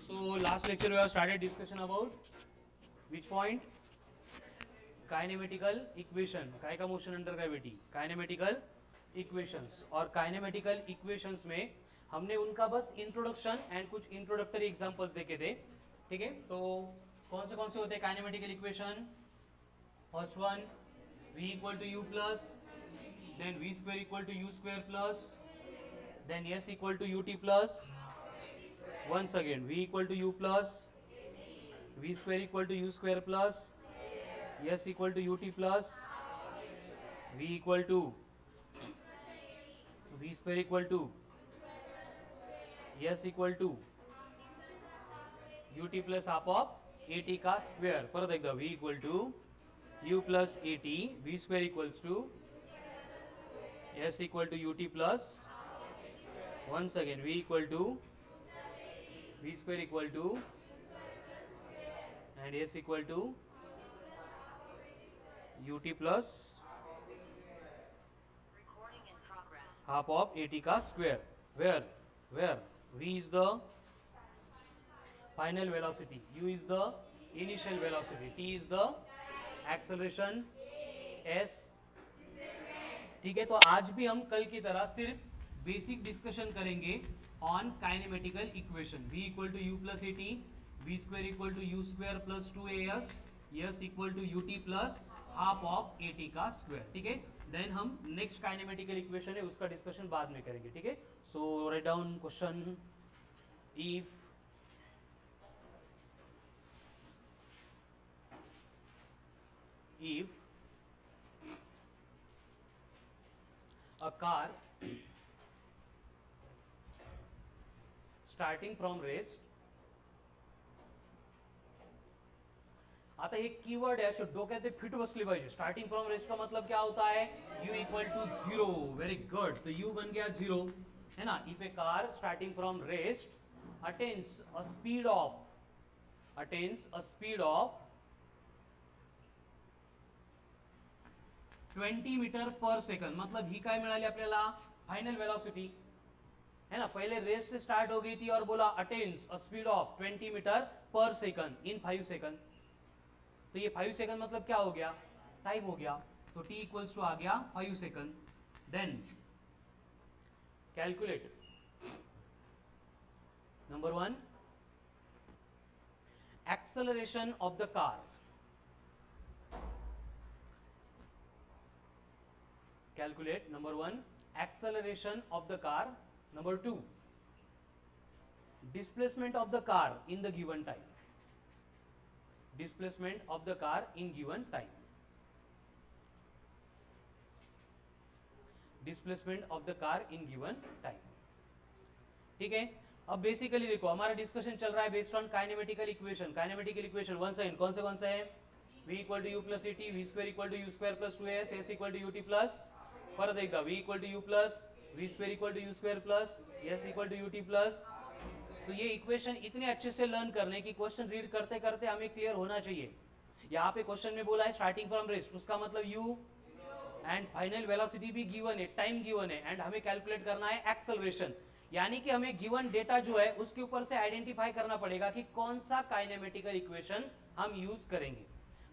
So last lecture we have started discussion about which point? Kinematical equation. काय का motion under gravity? Kinematical equations. और kinematical equations में हमने उनका बस इंट्रोडक्शन एंड कुछ इंट्रोडक्टरी एग्जांपल्स देखे थे. ठीक है, तो कौन से होते हैं kinematical equation? First one v equal to u plus, then v square equal to u square plus, then s equal to ut plus. Once again v equal to u plus, v square equal to u square plus, s equal to ut plus, v equal to v square equal to s equal to ut plus half of at का square. परत एकदा v equal to u plus at, v square equals to s equal to ut plus, once again v equal to v square equal to and s equal to ut plus half of at का square, where v is the final velocity, u is the initial velocity, t is the acceleration, s. ठीक है, तो आज भी हम कल की तरह सिर्फ बेसिक डिस्कशन करेंगे on kinematical equation. v equal to u plus a t, v square equal to u square plus 2as, s equal to ut plus half of a t का स्क्वायर. ठीक है, देन हम next kinematical equation है उसका discussion बाद में करेंगे. ठीक है, so write down question. if a car starting from rest. आता हे कीवर्ड आहे, डोक्यात फिट बसली पाहिजे. स्टार्टिंग फ्रॉम रेस्ट का मतलब क्या होता है? u equal to 0. Very good, तो u बन गया 0 है ना. If a car starting from rest attains a speed of 20 metre per second, मतलब ही काय मिळाली आपल्याला? फाइनल वेलोसिटी है ना. पहले रेस्ट स्टार्ट हो गई थी और बोला attains a speed of 20 metre per second in 5 second. तो ये 5 सेकंड मतलब क्या हो गया? टाइम हो गया. तो t इक्वल्स टू आ गया 5 second. Then calculate number 1 acceleration of the car. Calculate number 1 acceleration of the car. Number 2 displacement of the car in the given time. Displacement of the car in given time. Displacement of the car in given time. ठीक है, अब basically देखो हमारा discussion चल रहा है based on kinematical equation. Kinematical equation one second कौन से है? v equal to u plus a t, v square equal to u square plus 2as, s equal to ut plus. परत एकदा v equal to u plus, v square equal to u square plus, s equal to ut plus. तो ये equation इतने अच्छे से learn करने की question read करते करते हमें क्लियर होना चाहिए. यहाँ पे क्वेश्चन में बोला है स्टार्टिंग फ्रॉम रेस्ट, उसका मतलब u एंड फाइनल वेलोसिटी भी गिवन है, टाइम गिवन है, एंड हमें कैलकुलेट करना है एक्सेलरेशन. यानी कि हमें गिवन डेटा जो है उसके ऊपर से आइडेंटिफाई करना पड़ेगा कि कौन सा काइनेमेटिकल इक्वेशन हम यूज करेंगे.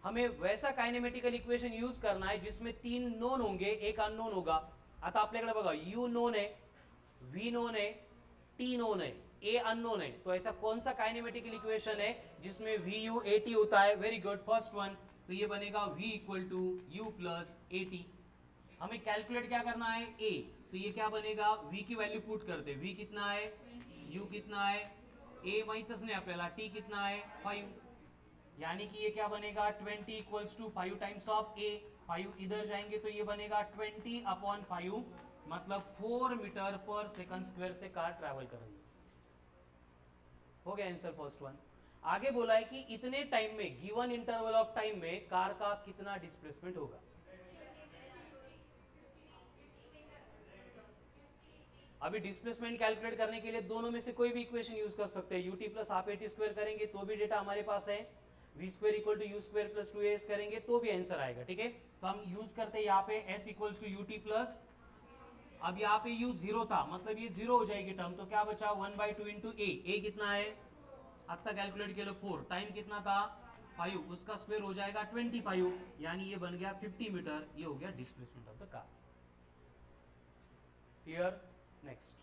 हमें वैसा काइनेमेटिकल इक्वेशन यूज करना है जिसमें 3 नोन होंगे, एक अननोन होगा. आता आपल्याकडे बघा u नोन है, v नोन है, t नोन है, a अननोन है. तो ऐसा कौन सा काइनेमेटिकल इक्वेशन है जिसमें vu at होता है? Very good, first one. तो ये बनेगा v equal to u plus at. हमें कैलकुलेट क्या करना है? a. तो ये क्या बनेगा? v की वैल्यू पुट करते. v कितना है, u कितना है, a माहितच नाही आपल्याला, t कितना है 5. यानी कि ये क्या बनेगा? 20 equals to 5 times of a. 5 इधर जाएंगे तो ये बनेगा 20 अपॉन 5, मतलब 4 मीटर पर सेकंड स्क्वायर से कार ट्रैवल कर रही है. हो गया आंसर फर्स्ट वन. आगे बोला है कि इतने टाइम में, गिवन इंटरवल ऑफ टाइम में कार का कितना डिस्प्लेसमेंट होगा. अभी डिस्प्लेसमेंट कैलकुलेट करने के लिए दोनों में से कोई भी इक्वेशन यूज कर सकते हैं. ut plus half at square करेंगे तो भी डेटा हमारे पास है. v square equal to u square plus 2as करेंगे तो भी आंसर आएगा. ठीक है, तो हम यूज करते हैं यहाँ पे s equals to ut plus. अब यहाँ पे u 0 था, मतलब ये 0 हो जाएगी टर्म. तो क्या बचा? 1/2 इंटू a. कितना है? आता कैलकुलेट केलं 4, टाइम कितना था 5, उसका स्क्वायर हो जाएगा 25, यानी ये बन गया 50 मीटर, ये हो गया displacement of the car. Clear? Next,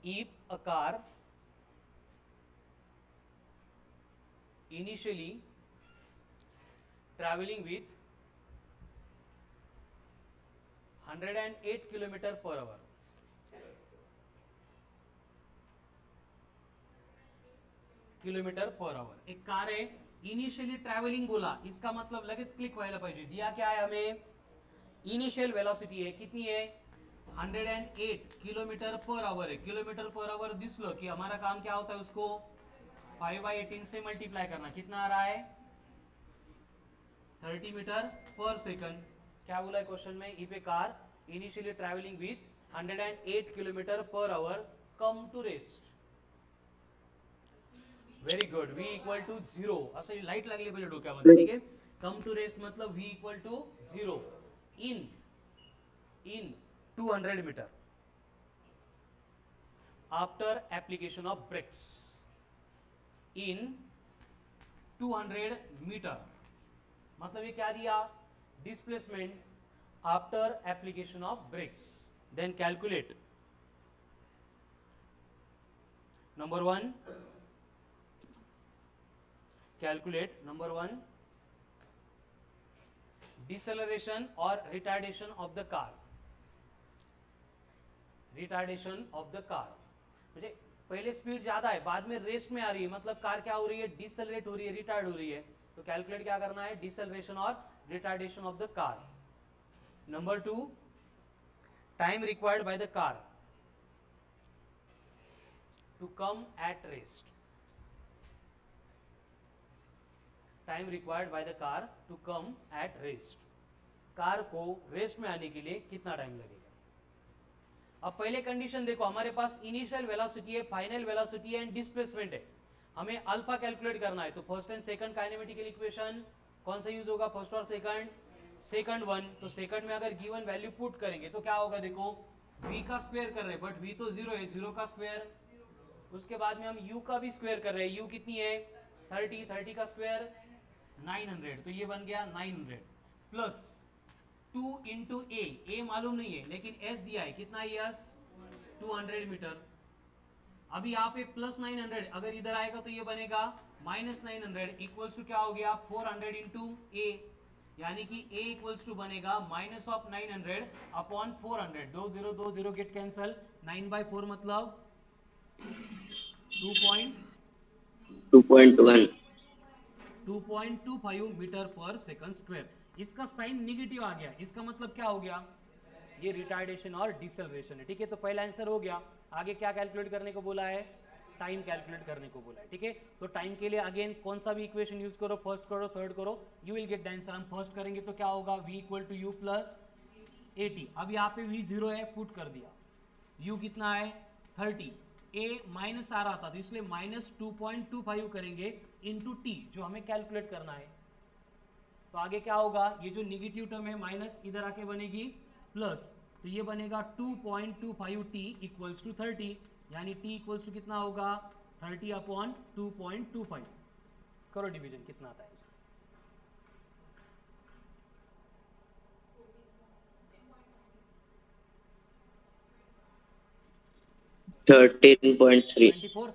if a car initially traveling with 108 kilometre per hour, kilometre per our एक कार आहे, इनिशियली ट्रॅव्हलिंग बोला, इसका मतलब लगेच क्लिक व्हायला पाहिजे। दिया क्या है हमें, इनिशियल वेलोसिटी है, कितनी है 108 किलोमीटर पर आवर है। किलोमीटर पर आवर दिसलो कि हमारा काम क्या होता है, उसको 5/18 से मल्टीप्लाई करना, कितना आ रहा है 30 मीटर पर सेकंड। क्या बोला है क्वेश्चन में, if a car initially travelling with 108 kilometre per hour come to rest, very good, v equal to 0, असं लाईट लागली पाहिजे डोक्यामध्ये, ठीक आहे। कम टू रेस्ट मतलब v equal to 0 in 200 metre after application of brakes, in 200 metre, मतलब ये क्या दिया, displacement after application of brakes. Then calculate number 1, calculate number 1 deceleration और retardation of the car. Retardation of the car म्हणजे पहले speed ज्यादा है, बाद में रेस्ट में आ रही है, मतलब कार क्या हो रही है, डिसेलरेट हो रही है, रिटार्ड हो रही है। तो कैलकुलेट क्या करना है, डिसेलरेशन और retardation of the car. Number 2, time required by the car to come at rest, time required by the car to come at rest, car को रेस्ट में आने के लिए कितना टाइम लगेगा। अब पहले कंडीशन देखो, हमारे पास इनिशियल वेलोसिटी है, फाइनल वेलोसिटी है एंड डिस्प्लेसमेंट है, हमें अल्फा कैलकुलेट करना है। तो first and second kinematical equation कौन सा यूज होगा, फर्स्ट और सेकंड, सेकंड 1। तो सेकंड में अगर गिवन वैल्यू पुट करेंगे तो क्या होगा, देखो v का स्क्वायर कर रहे हैं, बट v तो 0 है, 0 का स्क्वायर, उसके बाद में हम u का भी स्क्वायर कर रहे हैं, u कितनी है 30, 30 का स्क्वायर 900, तो ये बन गया 900 प्लस 2 इंटू ए मालूम नहीं है लेकिन एस दिया है, कितना एस 200 मीटर। अभी यहाँ पे प्लस 900, अगर इधर आएगा तो ये बनेगा माइनस 900 इक्वल्स टू क्या हो गया 400 इंटू ए, यानी कि a इक्वल्स टू बनेगा minus of 900 upon 400, 2 0 get cancel, 9/4 मतलब 2.25 मीटर पर सेकंड स्क्वायर। इसका साइन निगेटिव आ गया, इसका मतलब क्या हो गया, ये रिटार्डेशन और डिसेलरेशन है, ठीक है। तो पहला आंसर हो गया। आगे क्या कैलकुलेट करने को बोला है, टाइम कैलकुलेट करने को बोला है, ठीक है। तो टाइम के लिए अगेन कौन सा भी इक्वेशन यूज करो, फर्स्ट करो, थर्ड करो, you will get the answer. हम फर्स्ट करेंगे तो क्या होगा, v equal to u plus 80। अब यहाँ पे v 0 है, पुट कर दिया, u कितना है 30, a माइनस आ रहा था तो इसलिए माइनस 2.25 करेंगे इंटू टी, जो हमें कैलकुलेट करना है। तो आगे क्या होगा, ये जो निगेटिव टर्म है माइनस इधर आके बनेगी प्लस, तो ये बनेगा 2.25 t इक्वल्स टू 30, यानी t इक्वल्स टू कितना होगा 30 अपॉन 2.25। करो डिवीजन, कितना आता है इसका, 13.3 24,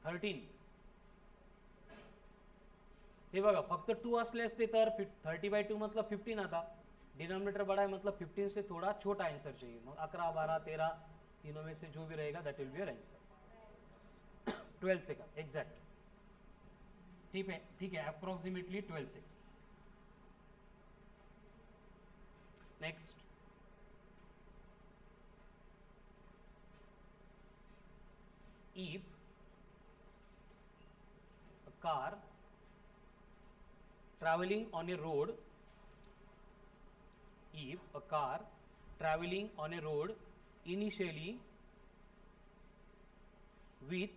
13, हे बघा फक्त 2 असले असते तर 30/2 मतलब 15 आता, डिनोमिनेटर बड़ा है मतलब 15 से थोड़ा छोटा आंसर चाहिए, मग 11 12 13 तीनों में से जो भी रहेगा that will be your answer. 12 second exact, ठीक है, ठीक है, approximately 12 second. Next, if a car traveling on a road, if a car traveling on a road initially with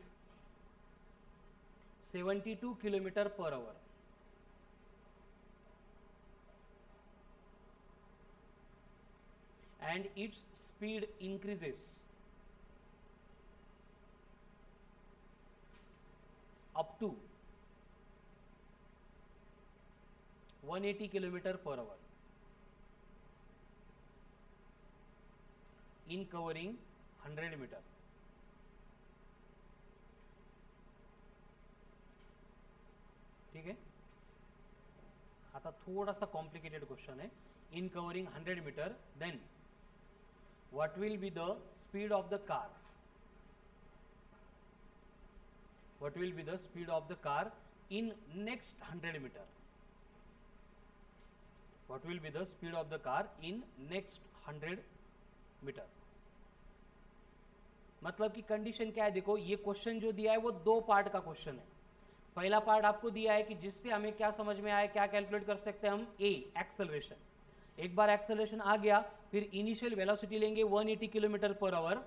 72 kilometer per hour, and its speed increases up to 180 km/h in covering 100 metre. ठीक है, आता थोडासा complicated question है. In covering 100 metre, then what will be the speed of the car? What will be the speed of the car in next 100 meter? What will be the speed of the car in next 100 meter? मतलब कि condition क्या है, देखो ये question जो दिया है वो दो पार्ट का क्वेश्चन है. पहला पार्ट आपको दिया है कि जिससे हमें क्या समझ में आया, क्या कैलकुलेट कर सकते हैं हम, ए एक्सेलरेशन. एक बार एक्सेलरेशन आ गया, फिर इनिशियल वेलोसिटी लेंगे 180 km/h,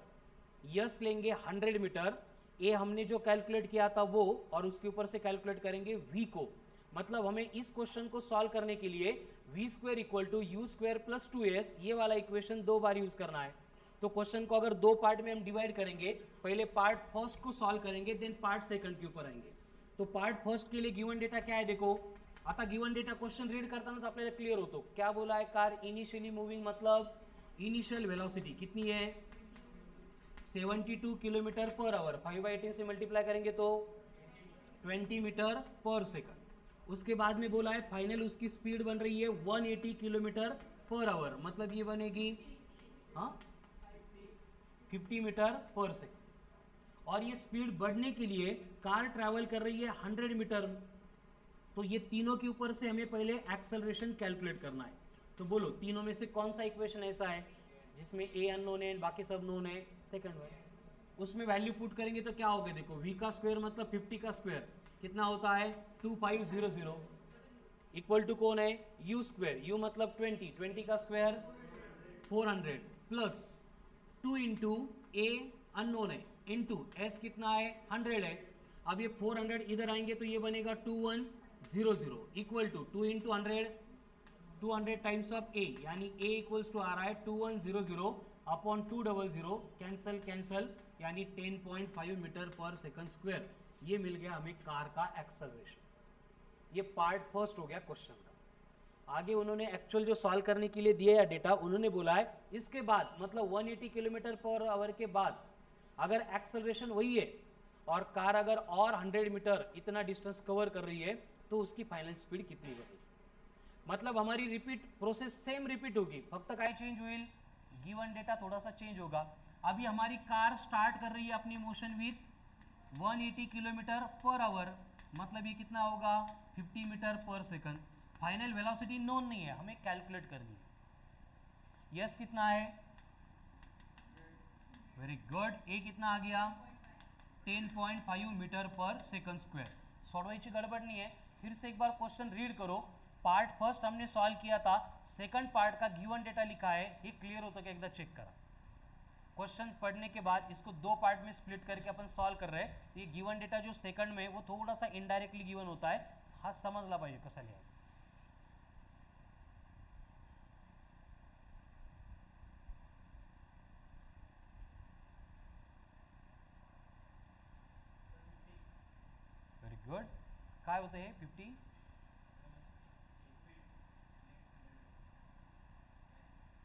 यस लेंगे 100 मीटर, ए हमने जो कैलकुलेट किया था वो, और उसके ऊपर से कैलकुलेट करेंगे वी को. मतलब हमें इस क्वेश्चन को सॉल्व करने के लिए v² = u² + 2s ये वाला इक्वेशन दो बार यूज करना है. तो क्वेश्चन को अगर दो पार्ट में हम डिवाइड करेंगे, पहले पार्ट फर्स्ट को सॉल्व करेंगे, देन पार्ट सेकंड के ऊपर आएंगे. तो पार्ट फर्स्ट के लिए गिवन डेटा क्या है, देखो आता गिवन डेटा क्वेश्चन रीड करताना तो आपल्याला क्लियर होतो. क्या बोला है, कार इनिशियली मूविंग, मतलब इनिशियल वेलोसिटी कितनी है 72 km/h. 5/18 से मल्टीप्लाई करेंगे तो 20 मीटर/सेकंड. उसके बाद में बोला है फाइनल उसकी स्पीड बन रही है 180 km/h, मतलब ये बनेगी 50 मीटर/सेकंड. और ये स्पीड बढ़ने के लिए कार ट्रैवल कर रही है 100 मीटर. तो ये तीनों के ऊपर से हमें पहले एक्सेलरेशन कैलकुलेट करना है. तो बोलो तीनों में से कौन सा इक्वेशन ऐसा है जिसमें ए अननोन है बाकी सब नोन है, सेकंड वन. उसमें वैल्यू पुट करेंगे तो क्या होगा, देखो v का स्क्वायर मतलब 50 का स्क्वायर कितना होता है 2500, इक्वल टू कौन है u², u मतलब 20 का स्क्वायर 400 प्लस 2 इंटू ए अननोन है इंटू एस कितना है 100 है. अब ये 400 इधर आएंगे तो ये बनेगा 2100 equal to 2 into 200 times of A, यानी ए इक्वल्स टू आ रहा है 2100 अपॉन 200, कैंसल कैंसल, यानी 10.5 मीटर/सेकंड². ये मिल गया हमें कार का एक्सेलरेशन. ये पार्ट फर्स्ट हो गया क्वेश्चन का. आगे उन्होंने एक्चुअल जो सॉल्व करने के लिए दिया है डेटा, उन्होंने बोला है इसके बाद मतलब 180 km/h के बाद अगर एक्सेलरेशन वही है और कार अगर और 100 मीटर इतना डिस्टेंस कवर कर रही है तो उसकी फाइनल स्पीड कितनी बढ़ेगी. मतलब हमारी रिपीट प्रोसेस सेम रिपीट होगी, फक्त काय चेंज होईल, गिवन डेटा थोड़ा सा चेंज होगा. अभी हमारी कार स्टार्ट कर रही है अपनी मोशन विथ 180 km/h, मतलब ये कितना होगा 50 मीटर/सेकंड. फाइनल वेलोसिटी नोन नहीं है, हमें कैलकुलेट करनी है. यस कितना है, वेरी गुड. ए कितना आ गया 10.5 मीटर/सेकंड². सोडवायची गड़बड़ नहीं है. फिर से एक बार क्वेश्चन रीड करो. पार्ट फर्स्ट हमने सॉल्व किया था, सेकंड पार्ट का गिवन डेटा लिखा है, ये क्लियर होता है, एकदा चेक करा. क्वेश्चन पढ़ने के बाद इसको दो पार्ट में स्प्लिट करके अपन सॉल्व कर रहे हैं. ये गिवन डेटा जो सेकंड में वो थोड़ा सा इनडायरेक्टली गिवन होता है, हा समजला पाहिजे कसा लिहायचा. Very good. काय होतं हे 50,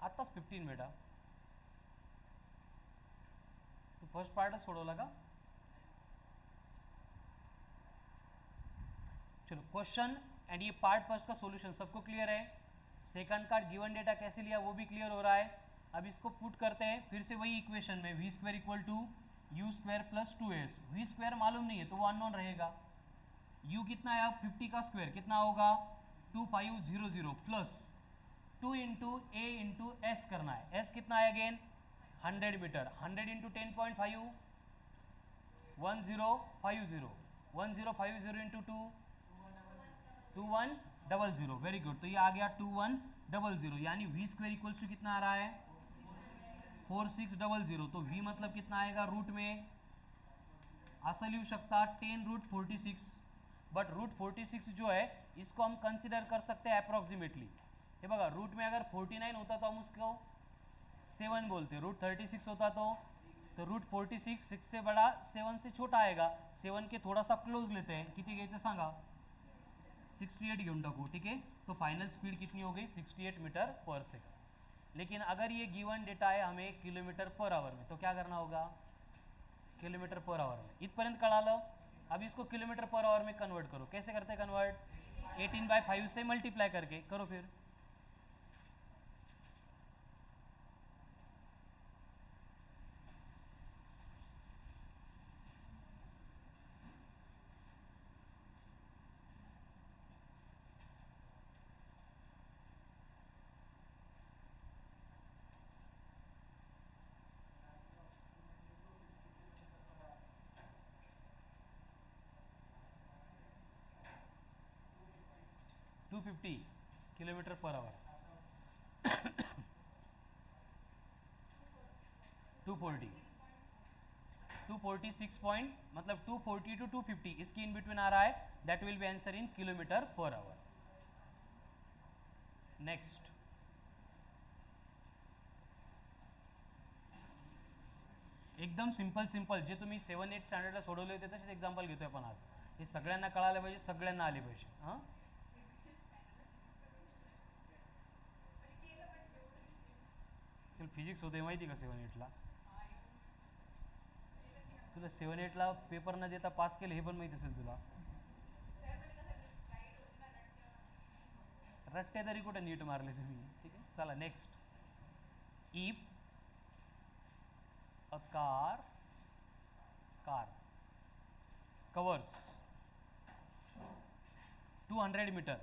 आत्ताच 15 बेटा. तो फर्स्ट पार्टच सोडवला का. चलो क्वेश्चन एंड ये पार्ट फर्स्ट का सॉल्यूशन सबको क्लियर है. सेकंड का गिवन डेटा कैसे लिया वो भी क्लियर हो रहा है. अब इसको पुट करते हैं फिर से वही इक्वेशन में, v² = u² + 2s. v² मालूम नहीं है तो वो अननोन रहेगा. u कितना है, अब 50 का स्क्वायर कितना होगा 2500 plus 2 into a into s करना है. एस कितना है अगेन 100 मीटर. 100 इंटू 10.5 1050 1050 इंटू 2 2100. Very good. तो ये आ गया 2100, यानी v² = कितना आ रहा है 4600. तो v मतलब कितना आएगा रूट में, असं लिहू शकता 10√46. बट √46 जो है इसको हम कंसिडर कर सकते हैं अप्रॉक्सीमेटली. हे बघा रूट में अगर 49 होता तो हम उसको 7 बोलते, रूट 36 होता तो रूट 46 6 से बड़ा 7 से छोटा आएगा, 7 के थोड़ा सा क्लोज लेते हैं, किती घ्यायचं सांगा, 68 घेऊन टाकू, ठीक है। तो फाइनल स्पीड कितनी हो गई 68 मीटर पर सेकंड। लेकिन अगर ये गिवन डेटा है हमें किलोमीटर पर आवर में, तो क्या करना होगा, किलोमीटर पर आवर में। इतपर्यंत कळालं। अब इसको किलोमीटर पर आवर में कन्वर्ट करो, कैसे करते हैं कन्वर्ट, 18/5 से मल्टीप्लाई करके करो फिर। To 250 kilometre per hour 240 246 point, मतलब 240 to 250 इसकी इन बिटवीन आ रहा है, that will be answer in kilometre per our. Next, एकदम सिंपल जे तुम्ही 7-8 स्टँडर्डला सोडवले होते तसेच एक्झाम्पल घेतोय आपण आज। हे सगळ्यांना कळायला पाहिजे, सगळ्यांना आले पाहिजे। हां, फिजिक्स होते माहिती का 7-8ला, तुला 7-8ला पेपर न देता पास केलं हे पण माहिती असेल तुला। रट्टे तरी कुठे नीट मारले तुम्ही, ठीक आहे। चला next, if a car covers 200 meter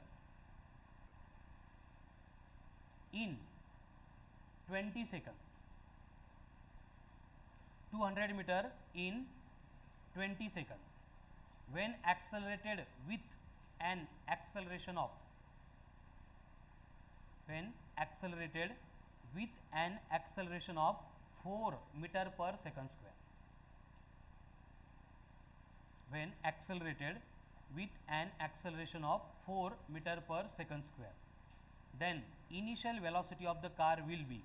in 20 seconds, 200 meter in 20 seconds when accelerated with an acceleration of 4 meter per second square, when accelerated with an acceleration of 4 meter per second square, then initial velocity of the car will be।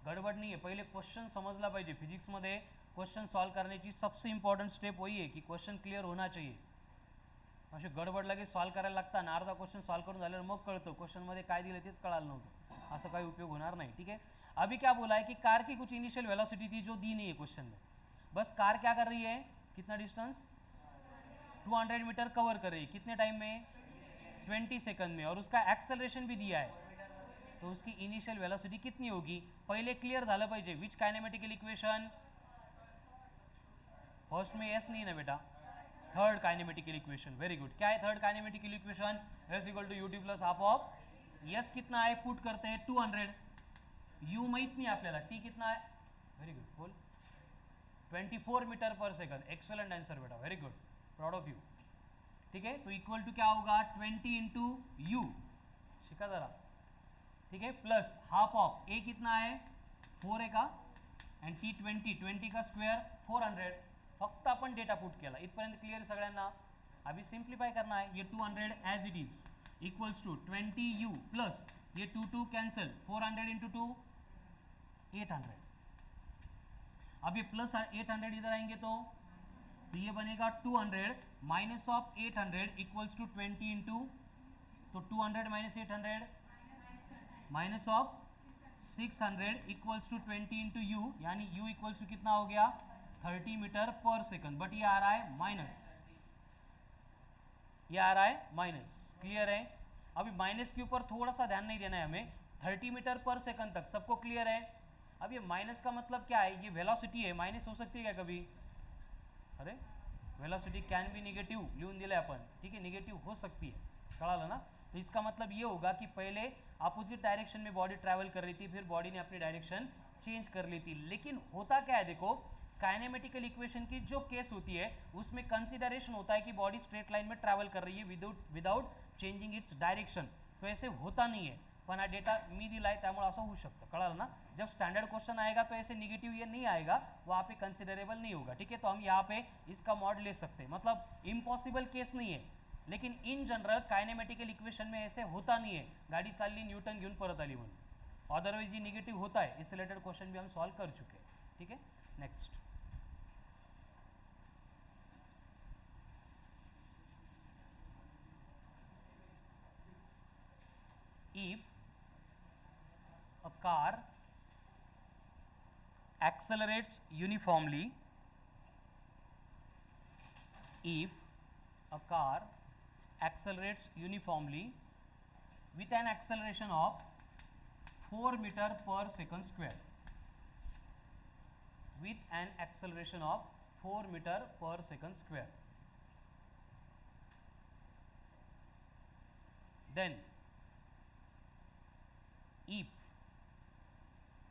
गडबड नहीं है, पहले question समझला पाहिजे। Physics मध्ये question solve करण्याची सबसे important step वही है कि क्वेश्चन क्लियर होना चाहिए। असे गडबड लगे सॉल्व करायला लागतं ना, अर्धा क्वेश्चन सॉल्व करून झाल्यावर मग कळतं क्वेश्चन मध्ये काय दिलं तेच कळालं नव्हतं, असं काही उपयोग होणार नाही, ठीक है। अभी क्या बोला है कि कार की कुछ इनिशियल वेलोसिटी थी जो दी नहीं है क्वेश्चन में, बस कार क्या कर रही है, कितना डिस्टेंस 200 मीटर कवर कर रही है, कितने टाइम में 20 सेकंड में, और उसका एक्सेलरेशन भी दिया है, तो उसकी इनिशियल वेलोसिटी कितनी होगी पहले क्लियर झालं पाहिजे। विच काइनेमेटिकल इक्वेशन, फर्स्ट में एस नहीं ना बेटा, third kinematical equation, very good. क्या है third kinematical equation, s equal to ut plus half of s, कितना है पुट करते हैं 200, यू माहित नहीं आपल्याला, टी कितना है, वेरी गुड, बोल 24 metre per second, excellent answer बेटा, very good, proud of you, ठीक है। तो इक्वल टू क्या होगा 20 इंटू यू, शिका जरा, ठीक है, प्लस हाफ ऑफ ए कितना है 4 है का, एंड टी 20 का स्क्वेअर 400, फक्त आपण डेटा पुट केला, इथपर्यंत क्लियर सगळ्यांना। अभी सिंप्लीफाई करना है, ये 200 as it is equals to 20u plus ये 2 कैंसिल, 400 इंटू 2 800, अब ये प्लस 800 इधर आएंगे तो ये बनेगा 200 minus of 800 equals to 20 into, तो 200 minus 800 minus of 600 equals to 20 into u, यानी u इक्वल्स टू कितना हो गया 30 मीटर पर सेकंड, बट ये आ रहा है माइनस, ये आ रहा है माइनस, क्लियर है। अभी माइनस के ऊपर थोड़ा सा ध्यान नहीं देना है हमें, 30 मीटर पर सेकंड तक सबको क्लियर है। अब ये माइनस का मतलब क्या है, ये वेलोसिटी है, माइनस हो सकती है क्या कभी, अरे वेलोसिटी कैन बी निगेटिव लिहून दिले अपन, ठीक है, निगेटिव हो सकती है, कळालं ना। तो इसका मतलब ये होगा कि पहले अपोजिट डायरेक्शन में बॉडी ट्रैवल कर रही थी, फिर बॉडी ने अपनी डायरेक्शन चेंज कर ली थी। लेकिन होता क्या है, देखो काइनेमेटिकल इक्वेशन की जो केस होती है उसमें कंसिडरेशन होता है कि बॉडी स्ट्रेट लाइन में ट्रैवल कर रही है विदाउट चेंजिंग इट्स डायरेक्शन, तो ऐसे होता नहीं है, पण हा डेटा मी दिलाय त्यामुळे असं होऊ शकतं, कळालं ना। जब स्टैंडर्ड क्वेश्चन आएगा तो ऐसे निगेटिव ये नहीं आएगा, वहाँ पे कंसिडरेबल नहीं होगा, ठीक है। तो हम यहाँ पे इसका मॉड ले सकते हैं, मतलब इम्पॉसिबल केस नहीं है, लेकिन इन जनरल काइनेमेटिकल इक्वेशन में ऐसे होता नहीं है, गाड़ी चालली न्यूटन घेऊन परत आली म्हणून, अदरवाइज ये निगेटिव होता है, इससे रिलेटेड क्वेश्चन भी हम सॉल्व कर चुके हैं, ठीक है। Next, if a car accelerates uniformly, if a car accelerates uniformly with an acceleration of 4 meter per second square, with an acceleration of 4 meter per second square, then if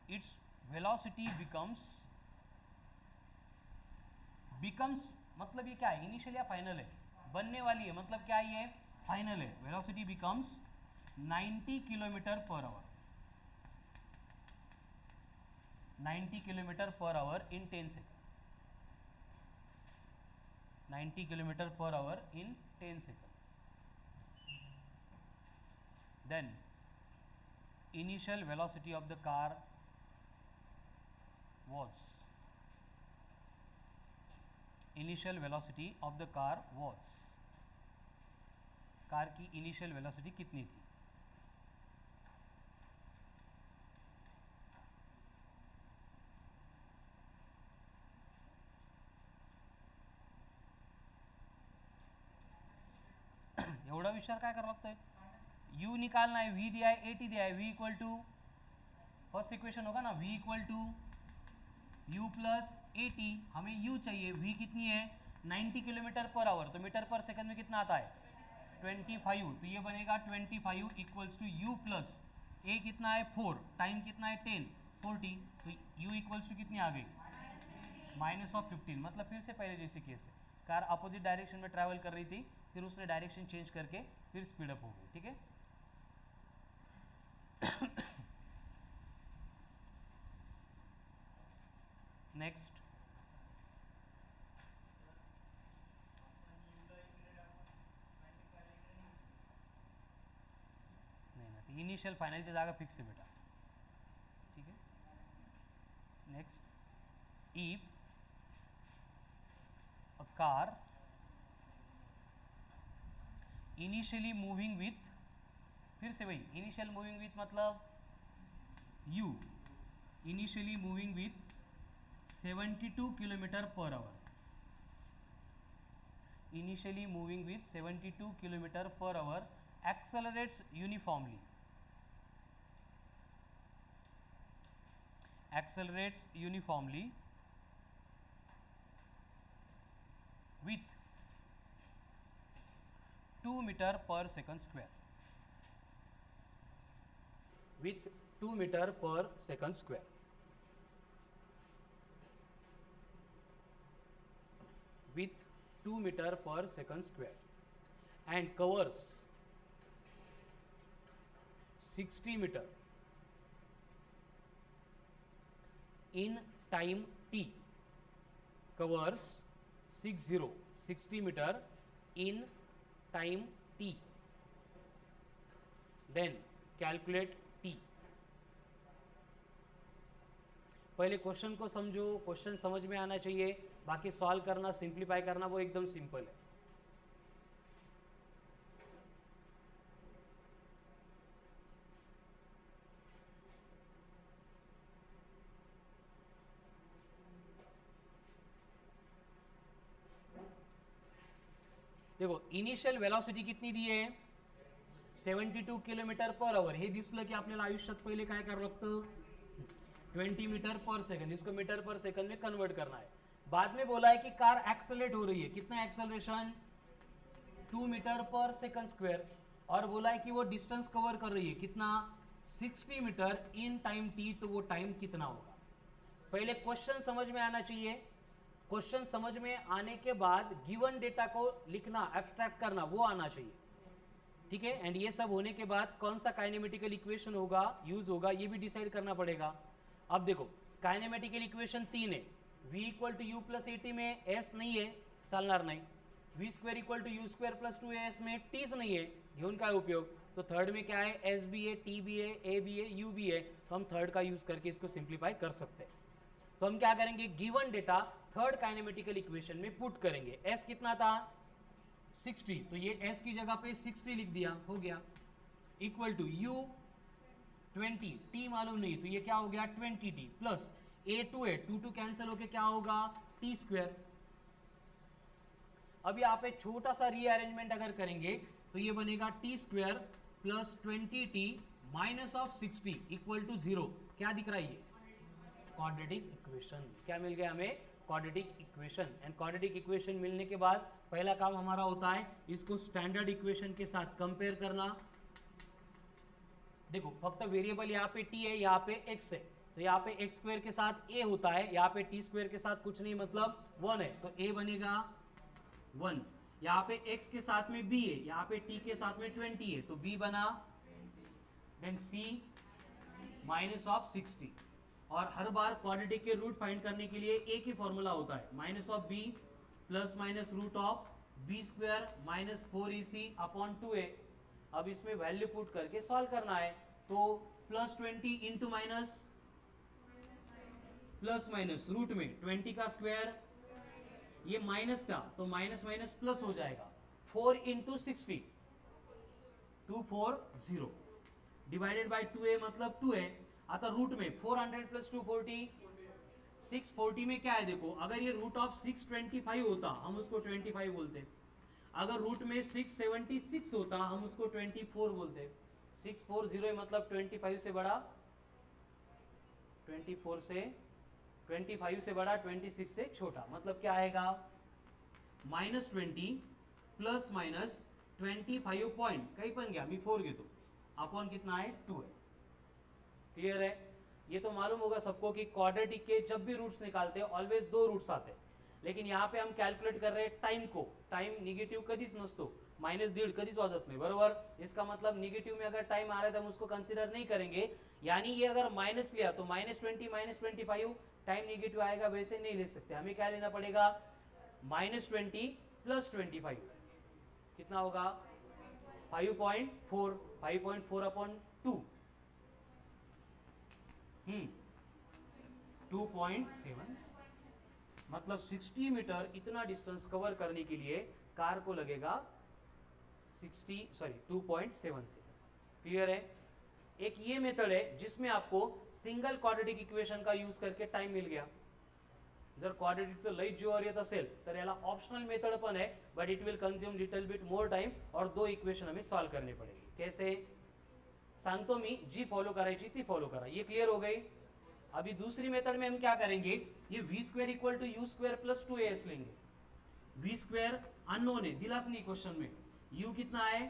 its velocity becomes मतलब ये क्या है, initial या final है, बनने वाली है, मतलब क्या ये फाइनल है। Velocity becomes 90 kilometre per hour, 90 kilometre per hour in 10 second, 90 kilometre per hour in 10 second, then initial velocity of the car was, initial velocity of the car was, car की initial velocity कितनी थी। एवढा विचार काय करावा लागतोय, u निकालना है, v दिया है, at दिया है, v equal to, first equation होगा ना, v equal to u plus at, हमें u चाहिए, v कितनी है 90 किलोमीटर पर आवर, तो मीटर पर सेकंड में कितना आता है 25, तो ये बनेगा 25 equals to u plus a कितना है 4, टाइम कितना है 10, 40, तो u इक्वल्स टू कितनी आ गई -15, मतलब फिर से पहले जैसे केस है, कार अपोजिट डायरेक्शन में ट्रैवल कर रही थी, फिर उसने डायरेक्शन चेंज करके फिर स्पीड अप हो गई, ठीक है। नेक्स्ट, नहीं इनिशियल फाइनलच्या जागा फिक्स आहे बेटा, ठीक है। Next, if a car initially moving with, फिर से वही इनिशियल मूविंग विथ मतलब u, initially moving with 72 kilometre per our, initially moving with 72 kilometer per hour accelerates uniformly, accelerates uniformly with 2 meter per second square, with 2 meter per second square, with 2 meter per second square, and covers 60 meter in time t, covers 60 meter in time t, then calculate t। पहले question को समझो, question समझ में आना चाहिए, बाकी solve करना, simplify करना वो एकदम सिंपल है। देखो इनिशियल वेलोसिटी कितनी दी आहे 72 किलोमीटर पर आवर, हे दिसलं की आपल्याला आयुष्यात पहिले काय करावं लागतं 20 मीटर पर सेकंड, इसको मीटर पर सेकंड में कन्वर्ट करना है। बाद में बोला है कि कार एक्सेलरेट हो रही है, कितना acceleration 2 metre per second square, और बोला है कि वो डिस्टेंस कवर कर रही है कितना 60 मीटर इन टाइम टी, तो वो टाइम कितना होगा। पहले क्वेश्चन समझ में आना चाहिए, क्वेश्चन समझ में आने के बाद गिवन डेटा को लिखना, एब्स्ट्रैक्ट करना वो आना चाहिए, ठीक है। एंड ये सब होने के बाद कौन सा काइनेमेटिकल इक्वेशन होगा यूज होगा ये भी डिसाइड करना पड़ेगा। अब देखो काइनेमेटिकल इक्वेशन 3 है, v equal to u plus a t में s नहीं है, चालणार नाही, v square equal to u square plus 2as में टीस नहीं है, घेऊन काय उपयोग, तो थर्ड में क्या है, एस भी है, टी भी है, ए भी है, यू भी है, तो हम थर्ड का यूज करके इसको सिंप्लीफाई कर सकते हैं। तो हम क्या करेंगे, given data third kinematical equation में पुट करेंगे। एस कितना था 60, तो ये एस की जगह पे 60 लिख दिया, हो गया, इक्वल टू यू 20, टी मालूम नहीं तो ये क्या हो गया 20t plus a two a, two cancel होके क्या होगा टी स्क्वायर। अब यहाँ पे छोटा सा रीअरेंजमेंट अगर करेंगे तो ये बनेगा T square plus 20t minus of 60 equal to 0। क्या दिख रहा है ये क्वाड्रेटिक इक्वेशन। क्या मिल गया हमें, quadratic equation. And quadratic equation मिलने के बाद पहला काम हमारा होता है इसको स्टैंडर्ड इक्वेशन के साथ कंपेयर करना। देखो फक्त वेरिएबल यहाँ पे t है, यहाँ पे x है, तो यहाँ पे x स्क्वायर के साथ a होता है, यहाँ पे t स्क्वायर के साथ कुछ नहीं मतलब 1 है, तो a बनेगा 1। यहाँ पे x के साथ में b है, यहाँ पे t के साथ में 20 है, तो b बना, देन c माइनस ऑफ 60। और हर बार क्वाड्रेटिक के रूट फाइंड करने के लिए एक ही फॉर्मूला होता है, minus of b plus minus root of b square minus 4ac upon 2a। अब इसमें वैल्यू पुट करके सॉल्व करना है, तो plus 20 into minus plus minus root में 20 का स्क्वायर, ये माइनस था तो माइनस माइनस प्लस हो जाएगा, 4 इंटू 60 240 डिवाइडेड बाय 2a मतलब 2 है। आता रूट में 400 प्लस 240 640 में क्या है, देखो अगर ये रूट ऑफ 625 होता हम उसको 25 बोलते, अगर रूट में 676 होता हम उसको 24 बोलते। 640 मतलब 25 से बड़ा, 24 से 25 से बड़ा, 26 से छोटा, मतलब क्या आएगा माइनस 20 प्लस माइनस 25 पॉइंट कहीं पण गया मी 4 घेतो, अपॉन कितना है 2 है। क्लियर है, ये तो मालूम होगा सबको कि क्वाड्रेटिक के जब भी रूट्स निकालते हैं ऑलवेज 2 रूट्स आते हैं, लेकिन यहाँ पे हम कैलकुलेट कर रहे हैं टाइम को, टाइम निगेटिव कधीच नसतो, -1.5 कधीच वाजत नाही, बरोबर। इसका मतलब निगेटिव में अगर टाइम आ रहा है तो हम उसको कंसिडर नहीं करेंगे, यानी ये अगर माइनस लिया तो -20 -25 टाइम निगेटिव आएगा, वैसे नहीं ले सकते, हमें क्या लेना पड़ेगा -20 प्लस 25 कितना होगा 5.4, 5.4 अपॉन 2 2.7, मतलब 60 मीटर इतना डिस्टेंस कवर करने के लिए कार को लगेगा 2.7 से। क्लियर है, एक ये मेथड है जिसमें आपको सिंगल क्वाड्रेटिक इक्वेशन का यूज करके टाइम मिल गया। जर क्वाड्रेटिकचं लई जीवावर येत असेल तर याला ऑप्शनल मेथड पण है, but it will consume little bit more time और 2 इक्वेशन हमें सॉल्व करनी पड़ेगी। कैसे सांगतो मी, जी फॉलो करायची ती फॉलो करा। ये क्लियर हो गई। अभी दूसरी मेथड में हम क्या करेंगे, ये v square equal to u square plus 2as लेंगे। वी स्क्वायर अननोन है, दिलास नहीं क्वेश्चन में, यू कितना है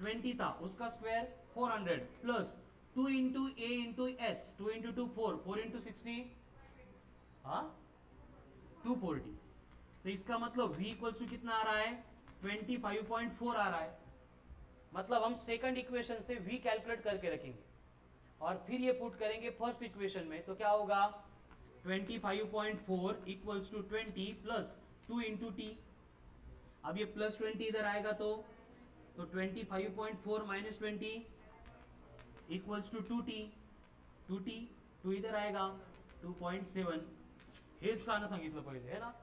20 था, उसका square 400 plus 2 into a into S, 2 into 2 4, 4 into 60 हाँ 240, तो इसका मतलब v इक्वल्स टू कितना आ रहा है 25.4 आ रहा है। मतलब हम सेकंड इक्वेशन से v कैलकुलेट करके रखेंगे और फिर ये पुट करेंगे फर्स्ट इक्वेशन में, तो क्या होगा 25.4 equals to 20 plus 2 into t. अब ये प्लस 20 इधर आएगा तो 25.4 माइनस 20 इक्वल्स टू 2t, 2 इधर आएगा 2.7। हेच का सांगितलं पहिले है ना।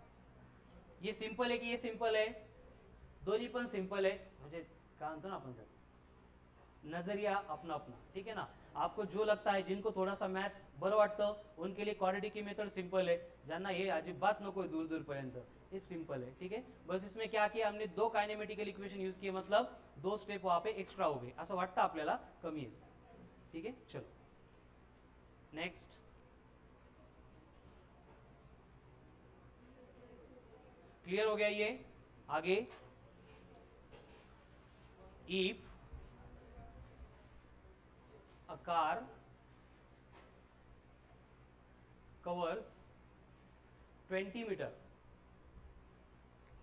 ये सिंपल है कि ये सिंपल है, दोन्ही पण सिंपल है, म्हणजे काय म्हणतो ना आपण नजरिया अपना अपना, ठीक है ना। आपको जो लगता है, जिनको थोड़ा सा मैथ्स बरं वाटतं उनके लिए क्वाड्रेटिक की मेथड सिंपल है, ज्यांना हे अजिबात नको दूर दूर पर्यंत ये सिंपल है, ठीक है। बस इसमें क्या किया हमने, 2 काइनेमेटिकल इक्वेशन यूज किए, मतलब 2 स्टेप वहां पे एक्स्ट्रा हो गए, असं वाटतं आपल्याला कमी है, ठीक है। चलो नेक्स्ट, क्लियर हो गया ये। आगे, if a car covers 20 meter,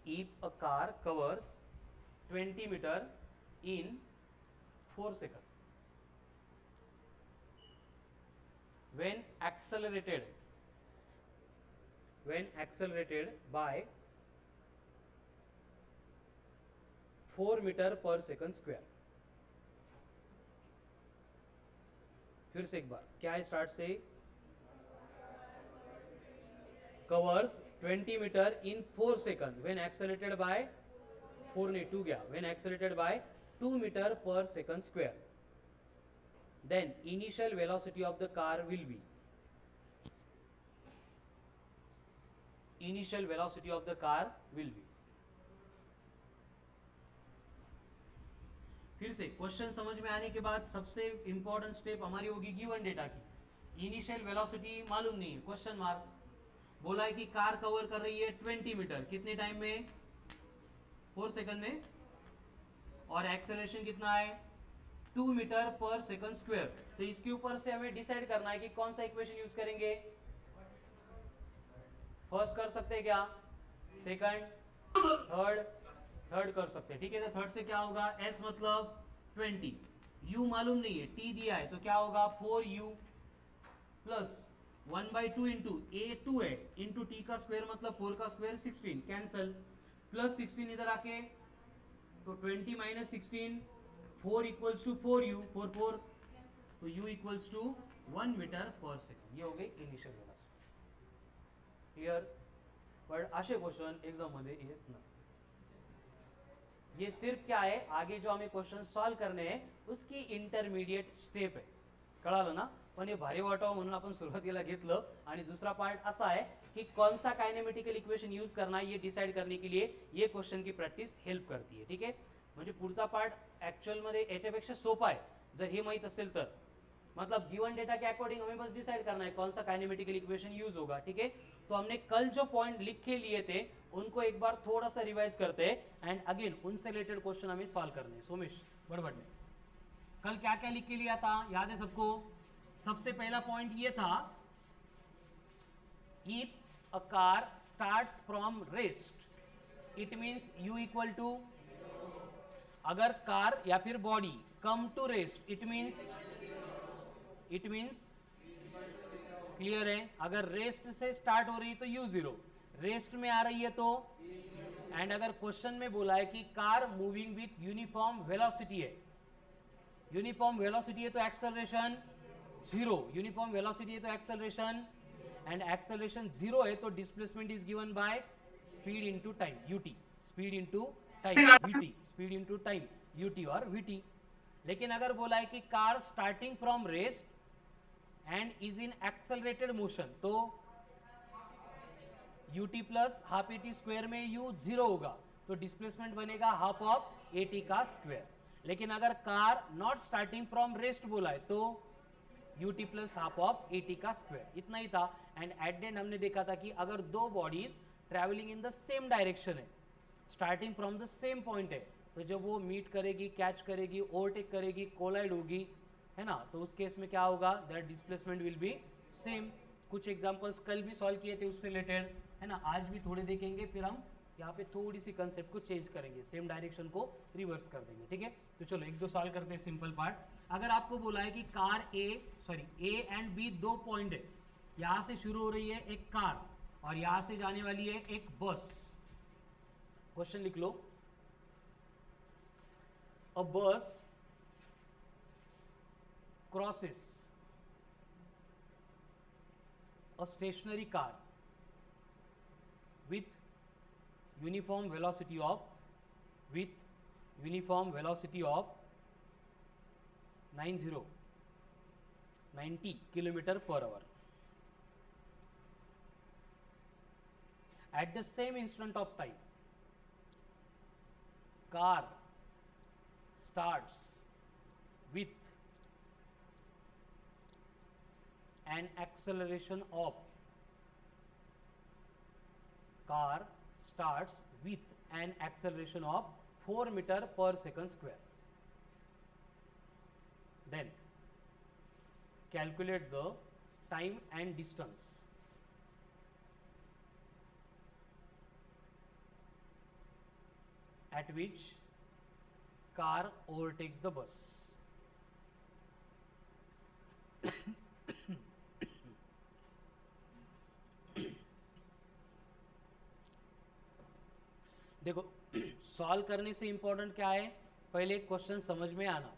if a car covers 20 meter in 4 seconds, when accelerated by 4 metre per second square. फिर से एक बार, क्या है स्टार्ट से, covers 20 metre in 4 second when accelerated by 4 नहीं 2 गया, when accelerated by 2 metre per second square, then initial velocity of the car will be, initial velocity of the car will be. फिर से क्वेश्चन समझ में आने के बाद सबसे इंपॉर्टेंट स्टेप हमारी होगी गिवन डेटा की। इनिशियल वेलोसिटी मालूम नहीं है, क्वेश्चन मार्क। बोला है कि कार कवर कर रही है 20 मीटर, कितने टाइम में, 4 सेकंड में, और एक्सेलरेशन कितना है 2 मीटर पर सेकंड स्क्वायर। तो इसके ऊपर से हमें डिसाइड करना है कि कौन सा इक्वेशन यूज करेंगे। फर्स्ट कर सकते हैं क्या, सेकंड, थर्ड कर सकते हैं, ठीक है। तो थर्ड से क्या होगा, s मतलब 20, u मालूम नहीं है, t दिया है, तो क्या होगा 4u प्लस 1/2 इंटू a 2 है इंटू टी का स्क्वायर मतलब 4 का स्क्वायर 16, कैंसल, प्लस 16 इधर आके तो 20 माइनस 16, 4 इक्वल्स टू 4u, 4 तो u equals to 1 metre per second. ये हो गई इनिशियल वेलोसिटी। क्लियर। बट असे क्वेश्चन एग्जाम मध्ये येत नाही। ये सिर्फ क्या है, आगे जो हमें क्वेश्चन सॉल्व करने हैं उसकी इंटरमीडिएट स्टेप आहे, कळालं ना। पण हे भारी वाटावं म्हणून आपण सुरुवातीला घेतलं। आणि दूसरा पार्ट असा है कि कौन सा कायनेमेटिकल इक्वेशन यूज करना है ये डिसाइड करने के लिए ये क्वेश्चन की प्रॅक्टिस हेल्प करते है, ठीक है। म्हणजे पुढचा पार्ट ऍक्च्युअल मध्ये याच्यापेक्षा सोपा है जर हे माहित असेल तर। मतलब गिवन डेटा के अकॉर्डिंग हमें बस डिसाइड करना है कौन सा काइनेमेटिकल इक्वेशन यूज होगा, ठीक है। तो हमने कल जो पॉइंट लिख के लिए थे उनको एक बार थोड़ा सा रिवाइज करते हैं एंड अगेन उनसे रिलेटेड क्वेश्चन हमें सॉल्व करने हैं। सोमेश बड़बड़ ने कल क्या क्या लिख के लिया था, याद है सबको। सबसे पहला पॉइंट ये था, if a car starts from rest it means u equal to, अगर कार या फिर body come to rest it means clear है। अगर रेस्ट से स्टार्ट हो रही है तो u0, रेस्ट में आ रही है तो, एंड अगर क्वेश्चन में बोला है कि car moving with uniform velocity है, यूनिफॉर्म वेलोसिटी है तो एक्सेलरेशन 0, यूनिफॉर्म वेलोसिटी है तो एक्सेलरेशन, एंड एक्सेलरेशन 0 है तो displacement is given by speed into time ut, speed into time vt, speed into time ut और vt। लेकिन अगर बोला है कि car starting from rest and is in accelerated motion तो ut plus half A T square में u 0 होगा तो डिस्प्लेसमेंट बनेगा हाफ ऑफ ए टी का स्क्वायर। लेकिन अगर car not starting from rest बोला है तो ut plus half of a t का स्क्वायर, इतना ही था। एंड एट द एंड हमने देखा था कि अगर दो bodies travelling in the same direction है, starting from the same point है, तो जब वो मीट करेगी, कैच करेगी, ओवरटेक करेगी, कोलाइड होगी, है ना, तो उस केस में क्या होगा, that displacement will be same. कुछ एग्जांपल्स कल भी सॉल्व किए थे उससे रिलेटेड, है ना, आज भी थोड़े देखेंगे, फिर हम यहाँ पे थोड़ी सी कंसेप्ट को चेंज करेंगे, सेम डायरेक्शन को रिवर्स कर देंगे, ठीक है। तो चलो एक दो सॉल्व करते हैं सिंपल पार्ट। अगर आपको बोला है कि कार ए एंड बी दो पॉइंट है, यहाँ से शुरू हो रही है एक कार और यहाँ से जाने वाली है एक बस। क्वेश्चन लिख लो, अ बस crosses a stationary car with uniform velocity of 90 kilometer per hour. At the same instant of time, car starts with an acceleration of 4 meter per second square. Then calculate the time and distance at which car overtakes the bus. देखो solve करने से important क्या है, पहले question समझ में आना,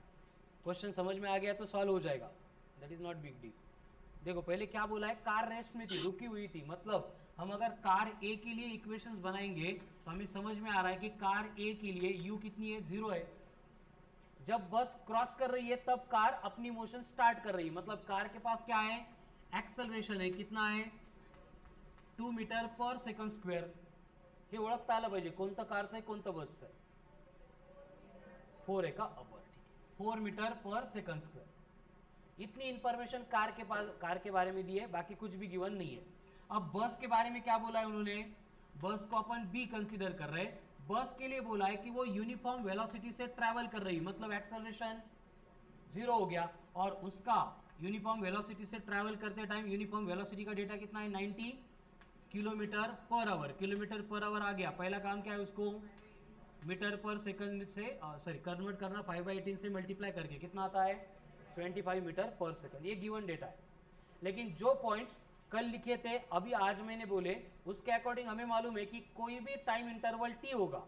question समझ में आ गया तो सॉल्व हो जाएगा, that is not big deal. देखो पहले क्या बोला है, कार रेस्ट में थी, रुकी हुई थी, मतलब हम अगर कार ए के लिए इक्वेशंस बनाएंगे तो हमें समझ में आ रहा है कि कार ए के लिए यू कितनी है, 0 है। जब बस क्रॉस कर रही है तब कार अपनी मोशन स्टार्ट कर रही है, मतलब कार के पास क्या है, एक्सेलरेशन है, कितना है, 2 मीटर पर सेकंड स्क्वेअर। हे ओळखता आलं पाहिजे कोणतं कारचं आहे कोणतं बसचं आहे, 4 है का, अपर, ठीक है, 4 मीटर पर सेकंड स्क्वायर। इतनी इंफॉर्मेशन कार के पास, कार के बारे में दी है, बाकी कुछ भी गिवन नहीं है। अब बस के बारे में क्या बोला है उन्होंने, बस को अपन बी कंसीडर कर रहे हैं, बस के लिए बोला है कि वो यूनिफॉर्म वेलोसिटी से ट्रैवल कर रही, मतलब एक्सेलरेशन 0 हो गया, और उसका यूनिफॉर्म वेलोसिटी से ट्रैवल करते टाइम यूनिफॉर्म वेलोसिटी का डेटा कितना है, 90 kilometre per hour. Kilometre per hour आ गया, पहला काम क्या है, उसको मीटर पर सेकंड से सॉरी कन्वर्ट करना, 5/18 से मल्टीप्लाई करके कितना आता है, 25 मीटर पर सेकंड। ये गिवन डेटा है, लेकिन जो पॉइंट्स कल लिखे थे अभी आज मैंने बोले, उसके अकॉर्डिंग हमें मालूम है कि कोई भी टाइम इंटरवल टी होगा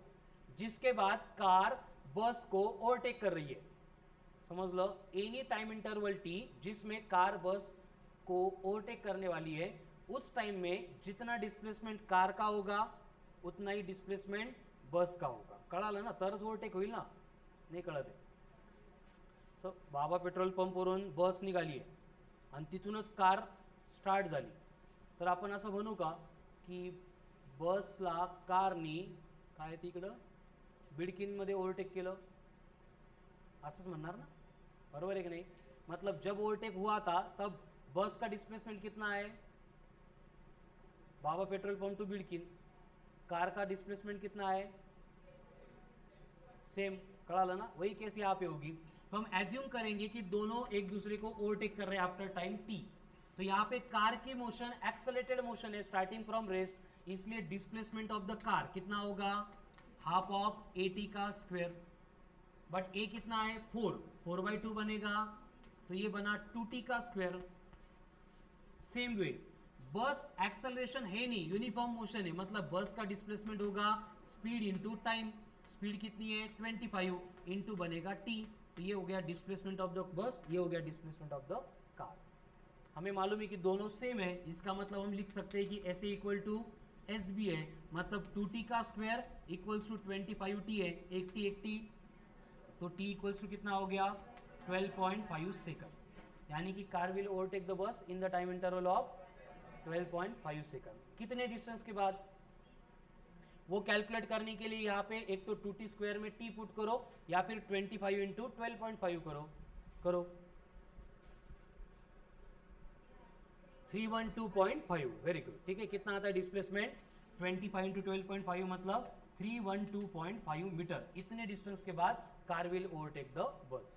जिसके बाद कार बस को ओवरटेक कर रही है, समझ लो, एनी टाइम इंटरवल टी जिसमें कार बस को ओवरटेक करने वाली है, उस टाइम में जितना डिस्प्लेसमेंट कार का होगा उतना ही डिस्प्लेसमेंट बस का होगा। कळालं ना, तरच ओव्हरटेक होईल ना, नाही कळत आहे। सो बाबा पेट्रोल पंपवरून बस निघाली आहे आणि तिथूनच कार स्टार्ट झाली, तर आपण असं म्हणू का की बसला कारनी काय तिकडं बिडकीनमध्ये ओव्हरटेक केलं, असंच म्हणणार ना, बरोबर है कि नहीं। मतलब जब ओवरटेक हुआ था तब बस का डिस्प्लेसमेंट कितना है, Baba petrol pump to Bidkin, car का डिस्प्लेसमेंट कितना है, सेम। कळालं ना, वही केस यहाँ पे होगी। तो हम एज्यूम करेंगे कि दोनों एक दूसरे को ओवरटेक कर रहे हैं आफ्टर टाइम टी, तो यहाँ पे कार की मोशन एक्सेलरेटेड मोशन है स्टार्टिंग फ्रॉम रेस्ट, इसलिए डिस्प्लेसमेंट ऑफ द कार कितना होगा, हाफ ऑफ ए टी का स्क्वायर, बट ए कितना है 4/2 बनेगा, तो ये बना 2t का स्क्वायर। सेम वे बस एक्सेलरेशन है नहीं, यूनिफॉर्म मोशन है, मतलब बस का डिस्प्लेसमेंट होगा स्पीड इंटू टाइम, स्पीड कितनी है 25 इंटू बनेगा t, तो ये हो गया डिस्प्लेसमेंट ऑफ द बस, ये हो गया डिस्प्लेसमेंट ऑफ द कार। हमें मालूम है कि दोनों सेम है, इसका मतलब हम लिख सकते हैं कि ऐसे इक्वल टू एस बी है, मतलब 2t का स्क्वायर इक्वल्स टू 25t है, एक t, तो t इक्वल्स टू कितना हो गया 12.5 सेकंड, यानी कि car will overtake the bus in the time interval of 12.5 second. कितने डिस्टेंस के बाद, वो कैलकुलेट करने के लिए यहाँ पे एक तो 2t स्क्वायर में t पुट करो या फिर 25 इंटू 12.5 करो 312.5, वेरी गुड, ठीक है। कितना आता है डिस्प्लेसमेंट, 25 इंटू 12.5 मतलब 312.5 मीटर। इतने डिस्टेंस के बाद car will overtake the bus,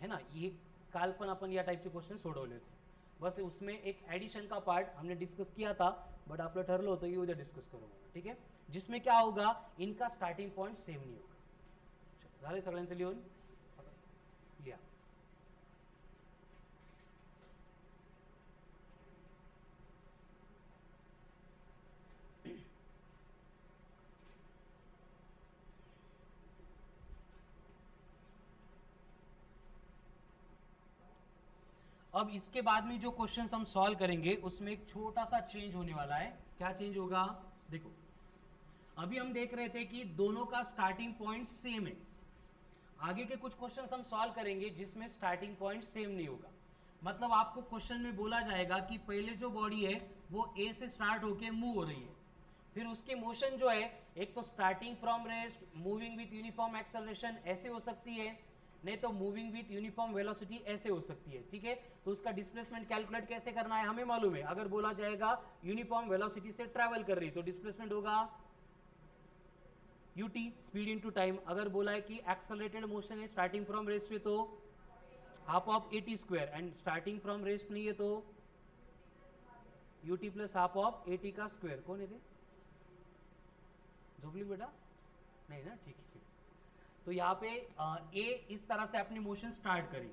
है ना। ये काल पण अपन या टाइपचे क्वेश्चन सोडवले होते, बस उसमें एक एडिशन का पार्ट हमने डिस्कस किया था, बट आपलं ठरलं होतं की उद्या डिस्कस करू, ठीक है, जिसमें क्या होगा, इनका स्टार्टिंग पॉइंट सेम नहीं होगा। झाले सगळ्यांचं लिहून, लिहा। अब इसके बाद में जो क्वेश्चंस हम सॉल्व करेंगे उसमें एक छोटा सा चेंज होने वाला है। क्या चेंज होगा, देखो अभी हम देख रहे थे कि दोनों का स्टार्टिंग पॉइंट सेम है, आगे के कुछ क्वेश्चंस हम सॉल्व करेंगे जिसमें स्टार्टिंग पॉइंट सेम नहीं होगा। मतलब आपको क्वेश्चन में बोला जाएगा कि पहले जो बॉडी है वो ए से स्टार्ट होके मूव हो रही है, फिर उसकी मोशन जो है एक तो starting from rest, moving with uniform acceleration ऐसे हो सकती है, नहीं तो मूविंग विथ यूनिफॉर्म वेलोसिटी ऐसे हो सकती है, ठीक है। तो उसका डिस्प्लेसमेंट कैलकुलेट कैसे करना है हमें मालूम है। अगर बोला जाएगा यूनिफॉर्म वेलोसिटी से ट्रैवल कर रही तो डिस्प्लेसमेंट होगा ut, स्पीड इनटू टाइम। अगर बोला है कि एक्सेलरेटेड मोशन है स्टार्टिंग फ्रॉम रेस्ट में तो half of at square, and starting from rest नहीं है तो ut plus half of at का स्क्वायर। कौन है थे, झोपली बेटा, नहीं ना, ठीक है। तो यहाँ पे ए इस तरह से अपनी मोशन स्टार्ट करी।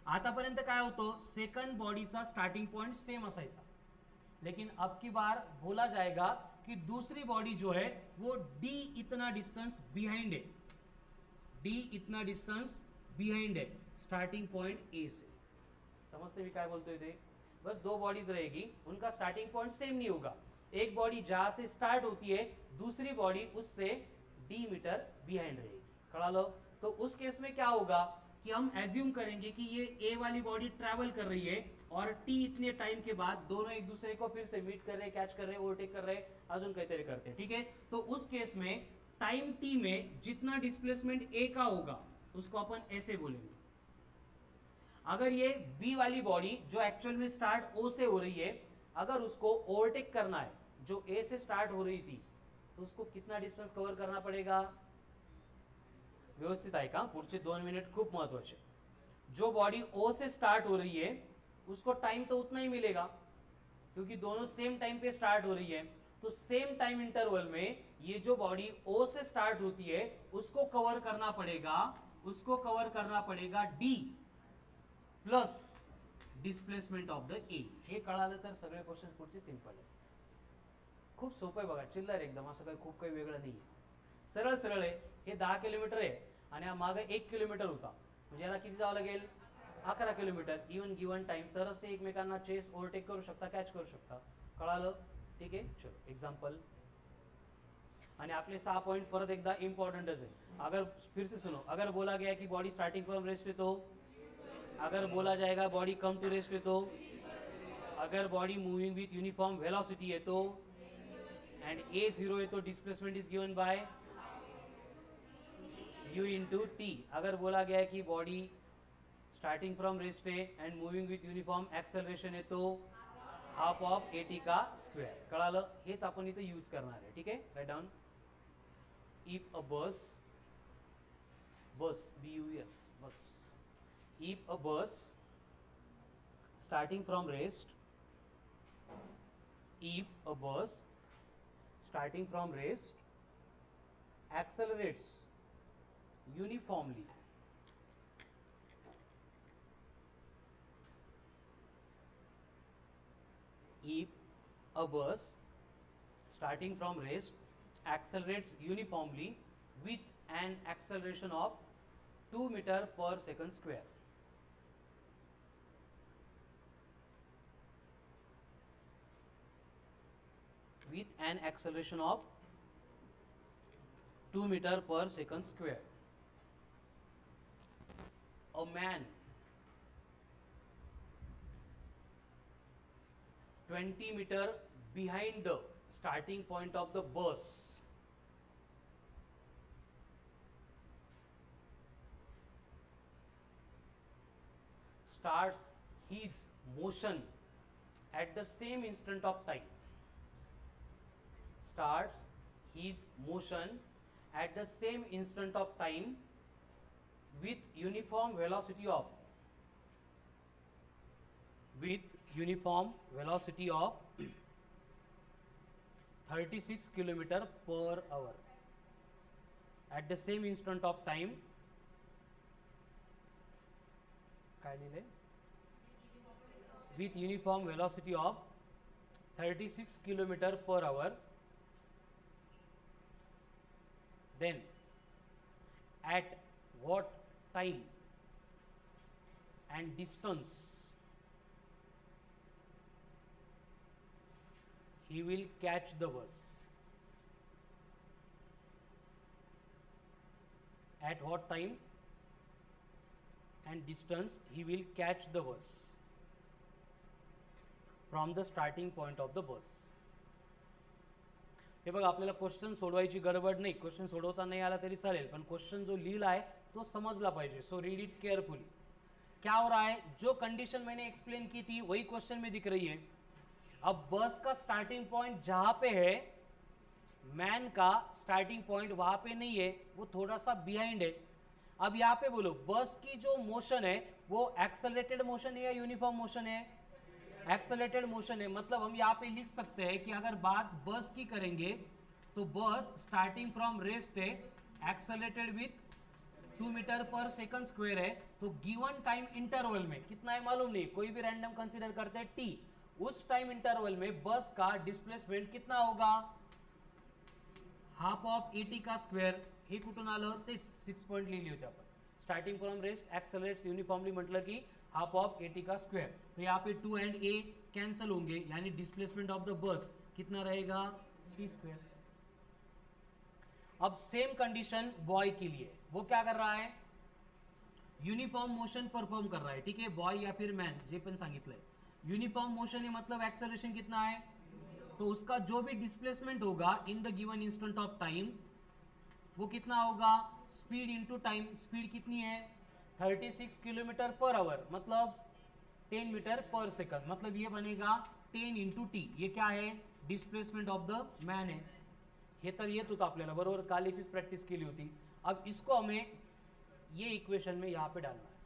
आतापर्यंत काय होतं, सेकंड बॉडीचा स्टार्टिंग पॉइंट सेम असायचा, लेकिन अब की बार बोला जाएगा कि दूसरी बॉडी जो है वो d इतना डिस्टेंस बिहाइंड है, d इतना डिस्टेंस बिहाइंड है स्टार्टिंग पॉइंट ए से। समझते भी क्या बोलते थे? बस दो बॉडीज रहेगी, उनका स्टार्टिंग पॉइंट सेम नहीं होगा। एक बॉडी जहां से स्टार्ट होती है, दूसरी बॉडी उससे d मीटर बिहाइंड रहेगी। खड़ा लो। तो उस केस में क्या होगा कि हम एज्यूम करेंगे कि ये ए वाली बॉडी ट्रैवल कर रही है और t इतने टाइम के बाद दोनों एक दूसरे को फिर से मीट कर रहे, कैच कर रहे, ओवरटेक कर रहे, अजून काहीतरी करते, ठीक है। तो उस केस में टाइम t में जितना डिस्प्लेसमेंट a का होगा उसको अपन ऐसे बोलेंगे। अगर ये b वाली बॉडी जो एक्चुअल में स्टार्ट o से हो रही है, अगर उसको ओवरटेक करना है जो a से स्टार्ट हो रही थी, तो उसको कितना डिस्टेंस कव्हर करना पडेगा? व्यवस्थित आहे का? पुढचे 2 मिनिट खूप महत्वाचे। जो बॉडी O से स्टार्ट हो रही है उसको टाइम तो उतना ही मिलेगा क्योंकि दोनों सेम टाइम पे स्टार्ट हो रही है। तो सेम टाइम इंटरवल में ये जो बॉडी O से स्टार्ट होती है उसको कवर करना पड़ेगा, उसको कवर करना पड़ेगा D plus displacement of the A. हे कळालं तर सगळे क्वेश्चन पुढचे सिंपल आहे, खूप सोपं आहे बघा, चिल्लर एकदम, असं काही खूप काही वेगळं नाही आहे, सरळ सरळ आहे। हे 10 किलोमीटर आहे आणि हा मागे 1 किलोमीटर होता, म्हणजे याला किती जावं लागेल? 11 किलोमीटर इवन गिवन टाइम, तरच ते एकमेकांना चेस ओव्हरटेक करू शकता, कॅच करू शकता। कळालं? ठीक आहे, चलो एग्जांपल। आणि आपले 6 पॉइंट परत एकदा इंपॉर्टेंटच है। अगर फिर से सुनो, अगर बोला गया कि बॉडी स्टार्टिंग फ्रॉम रेस्ट है तो, अगर बोला जाएगा बॉडी कम टू रेस्ट है तो, अगर body moving with uniform velocity है तो, एंड ए 0 है तो displacement is given by u into T. अगर बोला गया है कि बॉडी स्टार्टिंग फ्रॉम रेस्ट है and moving with uniform acceleration है तो हाफ ऑफ ए टी का स्क्वेअर। कळालं? हेच आपण इथे यूज करणार आहे, ठीक आहे। Write down. इफ अ बस, बस BUS, बस, इफ अ बस starting from rest, if a bus starting from rest accelerates uniformly if a bus starting from rest accelerates uniformly with an acceleration of 2 meter per second square, with an acceleration of 2 meter per second square, a man 20 meter behind the starting point of the bus starts his motion at the same instant of time, starts his motion at the same instant of time with uniform velocity of 36 kilometer per hour at the same instant of time, काय लिहिले? with uniform velocity of 36 kilometer per hour, then at what time and distance he will catch the bus, at what time and distance he will catch the bus from the starting point of the bus. हे बघा, आपल्याला question सोडवायची गडबड नाही, question सोडवता नहीं आला तरी चालेल, पण क्वेश्चन जो लिहिला है तो समझला पाहिजे। So read it carefully. क्या हो रहा है? जो कंडीशन मैंने एक्सप्लेन की थी वही क्वेश्चन में दिख रही है। अब बस का स्टार्टिंग पॉइंट जहां पे है, मैन का स्टार्टिंग पॉइंट वहां पे नहीं है, वो थोड़ा सा बिहाइंड है। अब यहाँ पे बोलो, बस की जो मोशन है वो एक्सेलरेटेड मोशन है या यूनिफॉर्म मोशन है? एक्सेलरेटेड मोशन है। मतलब हम यहाँ पे लिख सकते हैं कि अगर बात बस की करेंगे तो बस स्टार्टिंग फ्रॉम रेस्ट है, accelerated with 2 metre per second square है, तो गिवन टाइम इंटरवल में कितना है मालूम नहीं, कोई भी रैंडम कंसीडर करते हैं t, उस टाइम इंटरवल में बस का डिस्प्लेसमेंट कितना होगा? हाफ ऑफ एटी का स्क्वेअर हे कुठून आलं तेच 6 पॉईंट लिहिली होती आपण starting from rest accelerates uniformly म्हटलं की हाफ ऑफ एटी का स्क्वायर तो यहाँ पे 2 एंड ए कैंसिल होंगे यानी डिस्प्लेसमेंट ऑफ द बस कितना रहेगा टी स्क्वायर। अब सेम कंडीशन बॉय के लिए वो क्या कर रहा है यूनिफॉर्म मोशन परफॉर्म कर रहा है ठीक है बॉय या फिर मैन जे पण सांगितलंय यूनिफॉर्म मोशन है मतलब एक्सेलरेशन कितना है तो उसका जो भी डिस्प्लेसमेंट होगा in the given instant of time वो कितना होगा स्पीड इनटू टाइम स्पीड कितनी है 36 किलोमीटर पर आवर मतलब 10 मीटर पर सेकंड मतलब ये बनेगा 10 इंटू टी ये क्या है डिस्प्लेसमेंट ऑफ द मैन है हे तर येत होतं आपल्याला बरोबर काल याचीच प्रॅक्टिस केली होती अब इसको हमें ये इक्वेशन में यहाँ पे डालना है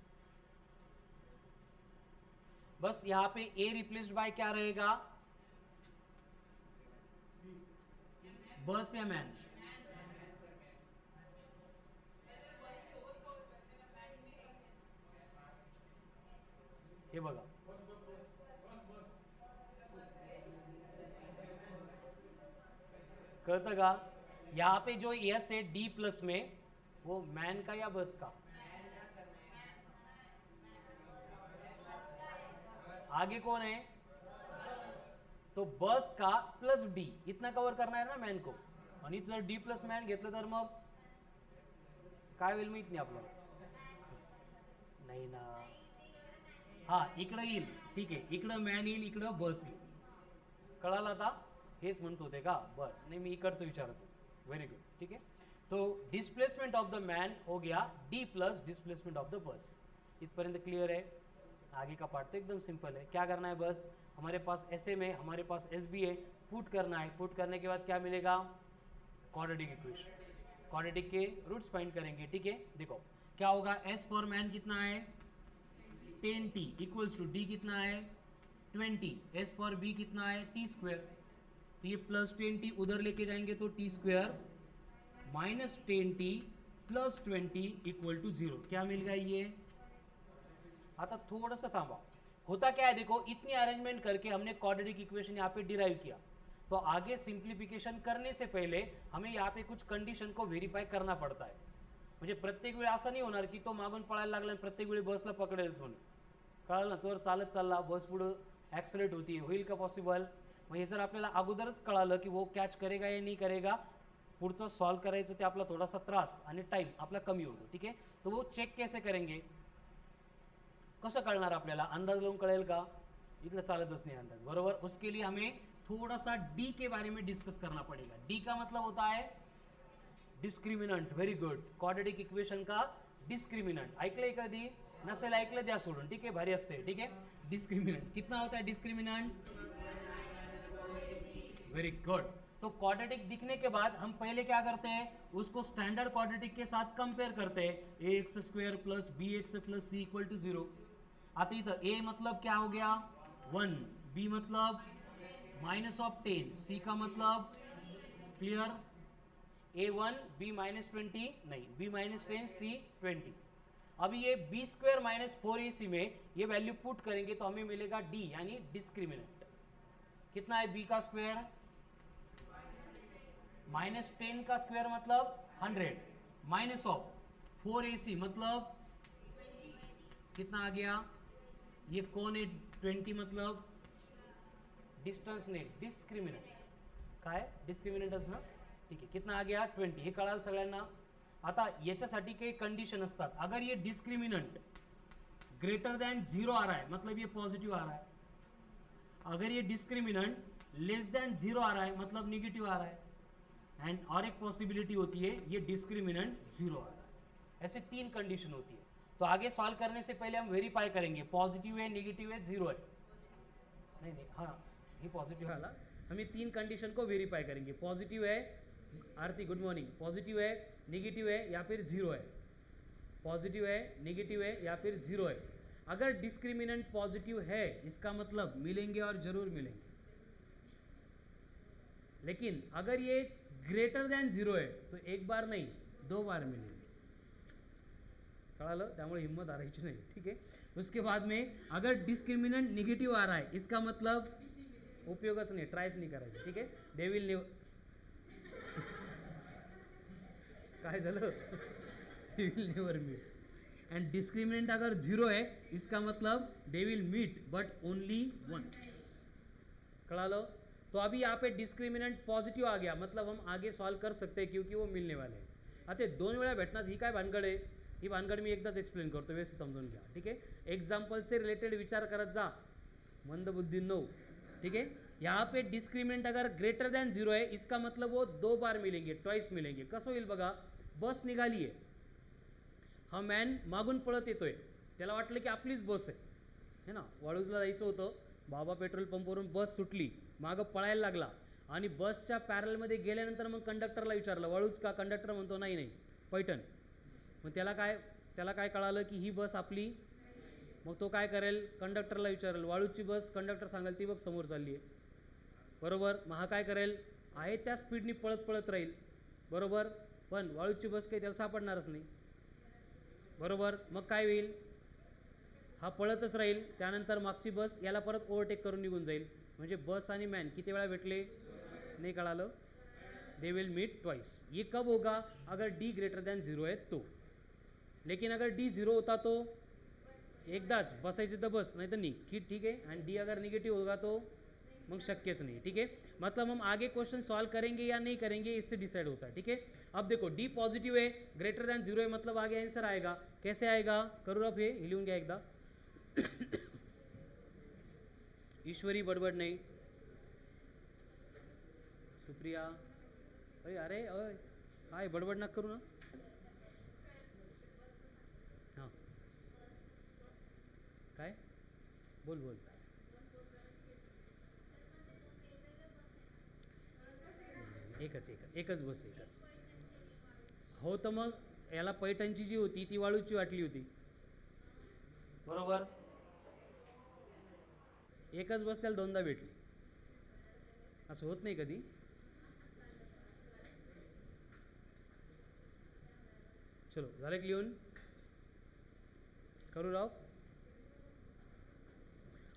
बस यहाँ पे ए रिप्लेस्ड बाय क्या रहेगा बस या मैन हे बघा कळतं का यहाँ पे जो एस है डी प्लस में वो मैन का या बस का आगे कौन है तो बस का प्लस डी इतना कवर करना है ना मैन को आणि जर डी प्लस मॅन घेतलं तर मग काय होईल माहित नाही आपल्याला नाही ना हा इकडं येईल ठीक आहे इकडं मॅन येईल इकडं बस येईल कळालं आता हेच म्हणत होते का बरं नाही मी इकडचं विचारतो व्हेरी गुड ठीक है तो डिस्प्लेसमेंट ऑफ द मैन हो गया D plus displacement of the bus इतपर्यंत क्लियर है आगे का पार्ट तो एकदम सिंपल है क्या करना है बस हमारे पास एस एम है हमारे पास एस बी है पुट करना है पुट करने के बाद क्या मिलेगा क्वाड्रेटिक इक्वेशन क्वाड्रेटिक के रूट्स फाइंड करेंगे ठीक है देखो क्या होगा एस फॉर मैन कितना है 10t इक्वल्स टू डी कितना है 20 एस फॉर बी कितना है टी स्क्वायर तो ये प्लस 10t उधर लेके जाएंगे तो t square minus 10t plus 20 equal to 0 क्या मिल गया ये आता थोड़ा सा थांबा होता क्या है देखो इतनी अरेंजमेंट करके हमने क्वाड्रेटिक इक्वेशन यहाँ पे डिराइव किया तो आगे सिंप्लीफिकेशन करने से पहले हमें यहाँ पे कुछ कंडिशन को व्हेरीफाय करना पड़ता है म्हणजे प्रत्येक वेळी असं नाही होणार की तो मागून पळायला लागला आणि प्रत्येक वेळी बसला पकडेलच म्हणून कळलं ना तो चालत चालला बस पुढं ॲक्सिलेट होती होईल का पॉसिबल मग हे जर आपल्याला अगोदरच कळालं की वो कॅच करेगा या नहीं करेगा पुढचं सॉल्व करायचं ते आपला थोडासा त्रास आणि टाइम आपला कमी होतो ठीक है तो वो चेक कैसे करेंगे कसं कळणार आपल्याला अंदाज लावून कळेल का इकडे चालतच नहीं अंदाज बरोबर उसके लिए हमें थोड़ा सा डी के बारे में डिस्कस करना पड़ेगा डी का मतलब होता है discriminant very good quadratic equation का डिस्क्रिमिनंट ऐकलंय कधी नसेल ऐकलं द्या सोडून ठीक है भारी असते ठीक है डिस्क्रिमिनंट कितना होता है डिस्क्रिमिनंट वेरी गुड तो क्वाड्रेटिक दिखने के बाद हम पहले क्या करते हैं उसको स्टैंडर्ड क्वाड्रेटिक के साथ कंपेयर करते हैं A X square plus B X plus C equal to 0 आता इथं ए मतलब क्या हो गया 1 बी मतलब माइनस ऑफ 10 सी का मतलब क्लियर a1 b माइनस 20 नहीं b माइनस 10 c 20 अभी ये b स्क्वायर माइनस 4ac में ये वैल्यू पुट करेंगे तो हमें मिलेगा d यानी डिस्क्रिमिनेंट कितना है b का स्क्वायर माइनस 10 का स्क्वायर मतलब 100 माइनस ऑफ 4ac मतलब कितना आ गया ये कौन है 20 मतलब डिस्टन्स ने डिस्क्रिमिनेंट काय डिस्क्रिमिनेंटच ना ठीक है कितना आ गया 20 हे कळाल सगळ्यांना आता याच्यासाठी काही कंडीशन असतात अगर ये डिस्क्रिमिनेंट ग्रेटर देन 0 आ रहा है मतलब ये पॉजिटिव आ रहा है अगर ये डिस्क्रिमिनेंट लेस देन 0 आ रहा है मतलब निगेटिव आ रहा है एंड और एक पॉसिबिलिटी होती है ये डिस्क्रिमिनेंट 0 आ रहा है ऐसे 3 कंडीशन होती है तो आगे सॉल्व करने से पहले हम वेरीफाई करेंगे पॉजिटिव है नेगेटिव है 0 है नहीं हाँ ये पॉजिटिव वाला हमें 3 कंडीशन को वेरीफाई करेंगे पॉजिटिव है आरती गुड मॉर्निंग पॉजिटिव है नेगेटिव है या फिर 0 है पॉजिटिव है नेगेटिव है या फिर 0 है अगर डिस्क्रिमिनेंट पॉजिटिव है इसका मतलब मिलेंगे और जरूर मिलेंगे लेकिन अगर ये ग्रेटर देन 0 है तो एक बार नहीं 2 बार मिलेंगे कळालं त्यामुळे हिम्मत हारायची नहीं ठीक है उसके बाद में अगर डिस्क्रिमिनेंट नेगेटिव आ रहा है इसका मतलब उपयोगच नहीं ट्रायच नहीं करायचं ठीक है दे विल काय झालं they will never meet and discriminant अगर जीरो है इसका मतलब they will meet but only once. कड़ा लो. तो अभी यहाँ पे डिस्क्रिमिनेंट पॉझिटिव्ह आ गया मतलब हम आगे सॉल्व कर सकते हैं क्योंकि वो मिलने वाले हैं. आता दोन वेळा भेटणार ही काय भानगड आहे. ही भानगड मी एकदाच एक्सप्लेन करतो व्यवस्थित समजून घ्या. ठीक आहे. एग्जाम्पल से रिलेटेड विचार करत जा मंदबुद्धि नो. ठीक है. यहाँ पे डिस्क्रिमिनेंट अगर ग्रेटर दॅन झिरो है इसका मतलब वो 2 बार मिलेंगे ट्वाइस मिलेंगे. कसं होईल बघा. बस निघाली आहे. हा मॅन मागून पळत येतोय. त्याला वाटलं की आपलीच बस आहे है ना. वाळूजला जायचं होतं. बाबा पेट्रोल पंपवरून बस सुटली. मागं पळायला लागला आणि बसच्या पॅरलमध्ये गेल्यानंतर मग कंडक्टरला विचारलं वाळूच का. कंडक्टर म्हणतो नाही नाही पैठण. मग त्याला काय कळालं की ही बस आपली. मग तो काय करेल कंडक्टरला विचारेल वाळूची बस. कंडक्टर सांगेल ती बघ समोर चालली आहे. बरोबर. मग हा काय करेल आहे त्या स्पीडनी पळत राहील. बरोबर. पण वाळूची बस काही त्याला सापडणारच नाही. बरोबर. मग काय होईल हा पळतच राहील. त्यानंतर मागची बस याला परत ओव्हरटेक करून निघून जाईल. म्हणजे बस आणि मॅन किती वेळा भेटले नाही कळालं. They will meet twice. ये कब होगा अगर डी ग्रेटर दॅन झिरो है तो. लेकिन अगर डी झिरो होता तो एकदाच बसायची तर बस नहीं तो नहीं. ठीक है. एंड डी अगर निगेटिव होगा तो मग शक्यच नहीं. ठीक है. मतलब हम आगे क्वेश्चन सॉल्व करेंगे या नहीं करेंगे इससे डिसाइड होता है. ठीक है. अब देखो डी पॉजिटिव है ग्रेटर दॅन झिरो है मतलब आगे आंसर आएगा. कैसे आएगा करू रफ हे लिहून घ्या एकदा. ईश्वरी बडबड नहीं. सुप्रिया अरे काय बडबड ना करू ना. हां काय बोल एकच बस एकच. हो तर मग याला पैठणची जी होती ती वाळूची वाटली होती. बरोबर. एकच बस त्याला दोनदा भेटली. असं होत नाही कधी. चलो झालं की लिहून करू राव.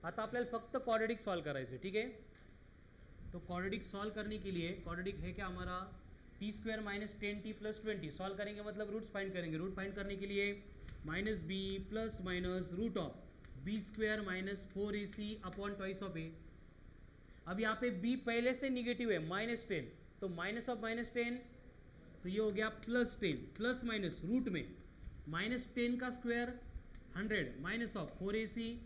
आता आपल्याला फक्त क्वाड्रेटिक सॉल्व करायचं. ठीक है. तो क्वाड्रेटिक सॉल्व करने के लिए क्वाड्रेटिक है क्या हमारा T square minus 10t plus 20. Solve करेंगे मतलब रूट्स फाइंड करेंगे. रूट फाइंड करने के लिए minus B plus minus root of B square minus 4ac upon twice of A. अब यहाँ पे b पहले से निगेटिव है -10 तो माइनस ऑफ -10 तो ये हो गया +10 प्लस माइनस रूट में -10 का square 100 minus of 4ac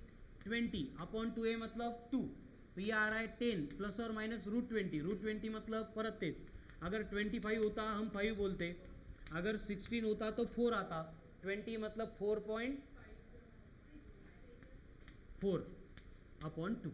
20 upon 2a मतलब 2. तो ये आ रहा है 10 प्लस और माइनस √20 मतलब परत तेच. अगर 25 होता हम 5 बोलते. अगर 16 होता तो 4 आता. 20 मतलब 4.4 अपॉन 2.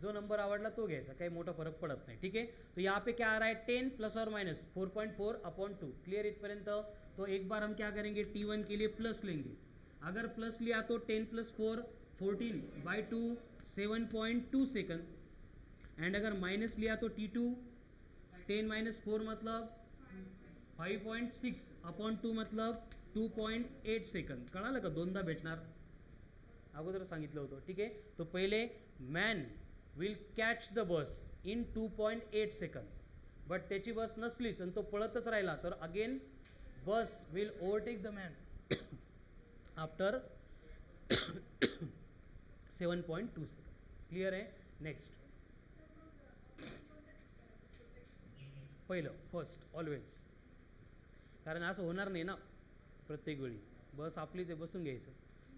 जो नंबर आवडला तो घ्यायचा काही मोठा फरक पडत नाही. ठीक है. तो यहाँ पे क्या आ रहा है 10 प्लस और माइनस 4.4 अपॉन 2. क्लियर इतपर्यंत. तो एक बार हम क्या करेंगे T1 के लिए प्लस लेंगे. अगर प्लस लिया तो 10 प्लस 4 14/2 7.2 सेकंड. एंड अगर माइनस लिया तो T2 10 माइनस 4 मतलब 5.6 अपॉन 2 मतलब 2.8 सेकंड. कळालं का दोनदा भेटणार. अगोदर सांगितलं होतं. ठीक आहे. तो पहिले man will catch the bus in 2.8 second. But त्याची बस नसलीच आणि तो पळतच राहिला तर अगेन बस will overtake the man after 7.2 second. Clear आहे. नेक्स्ट पहिलं फर्स्ट ऑलवेज. कारण असं होणार नाही ना प्रत्येक वेळी. बस आपलीच आहे बसून घ्यायचं.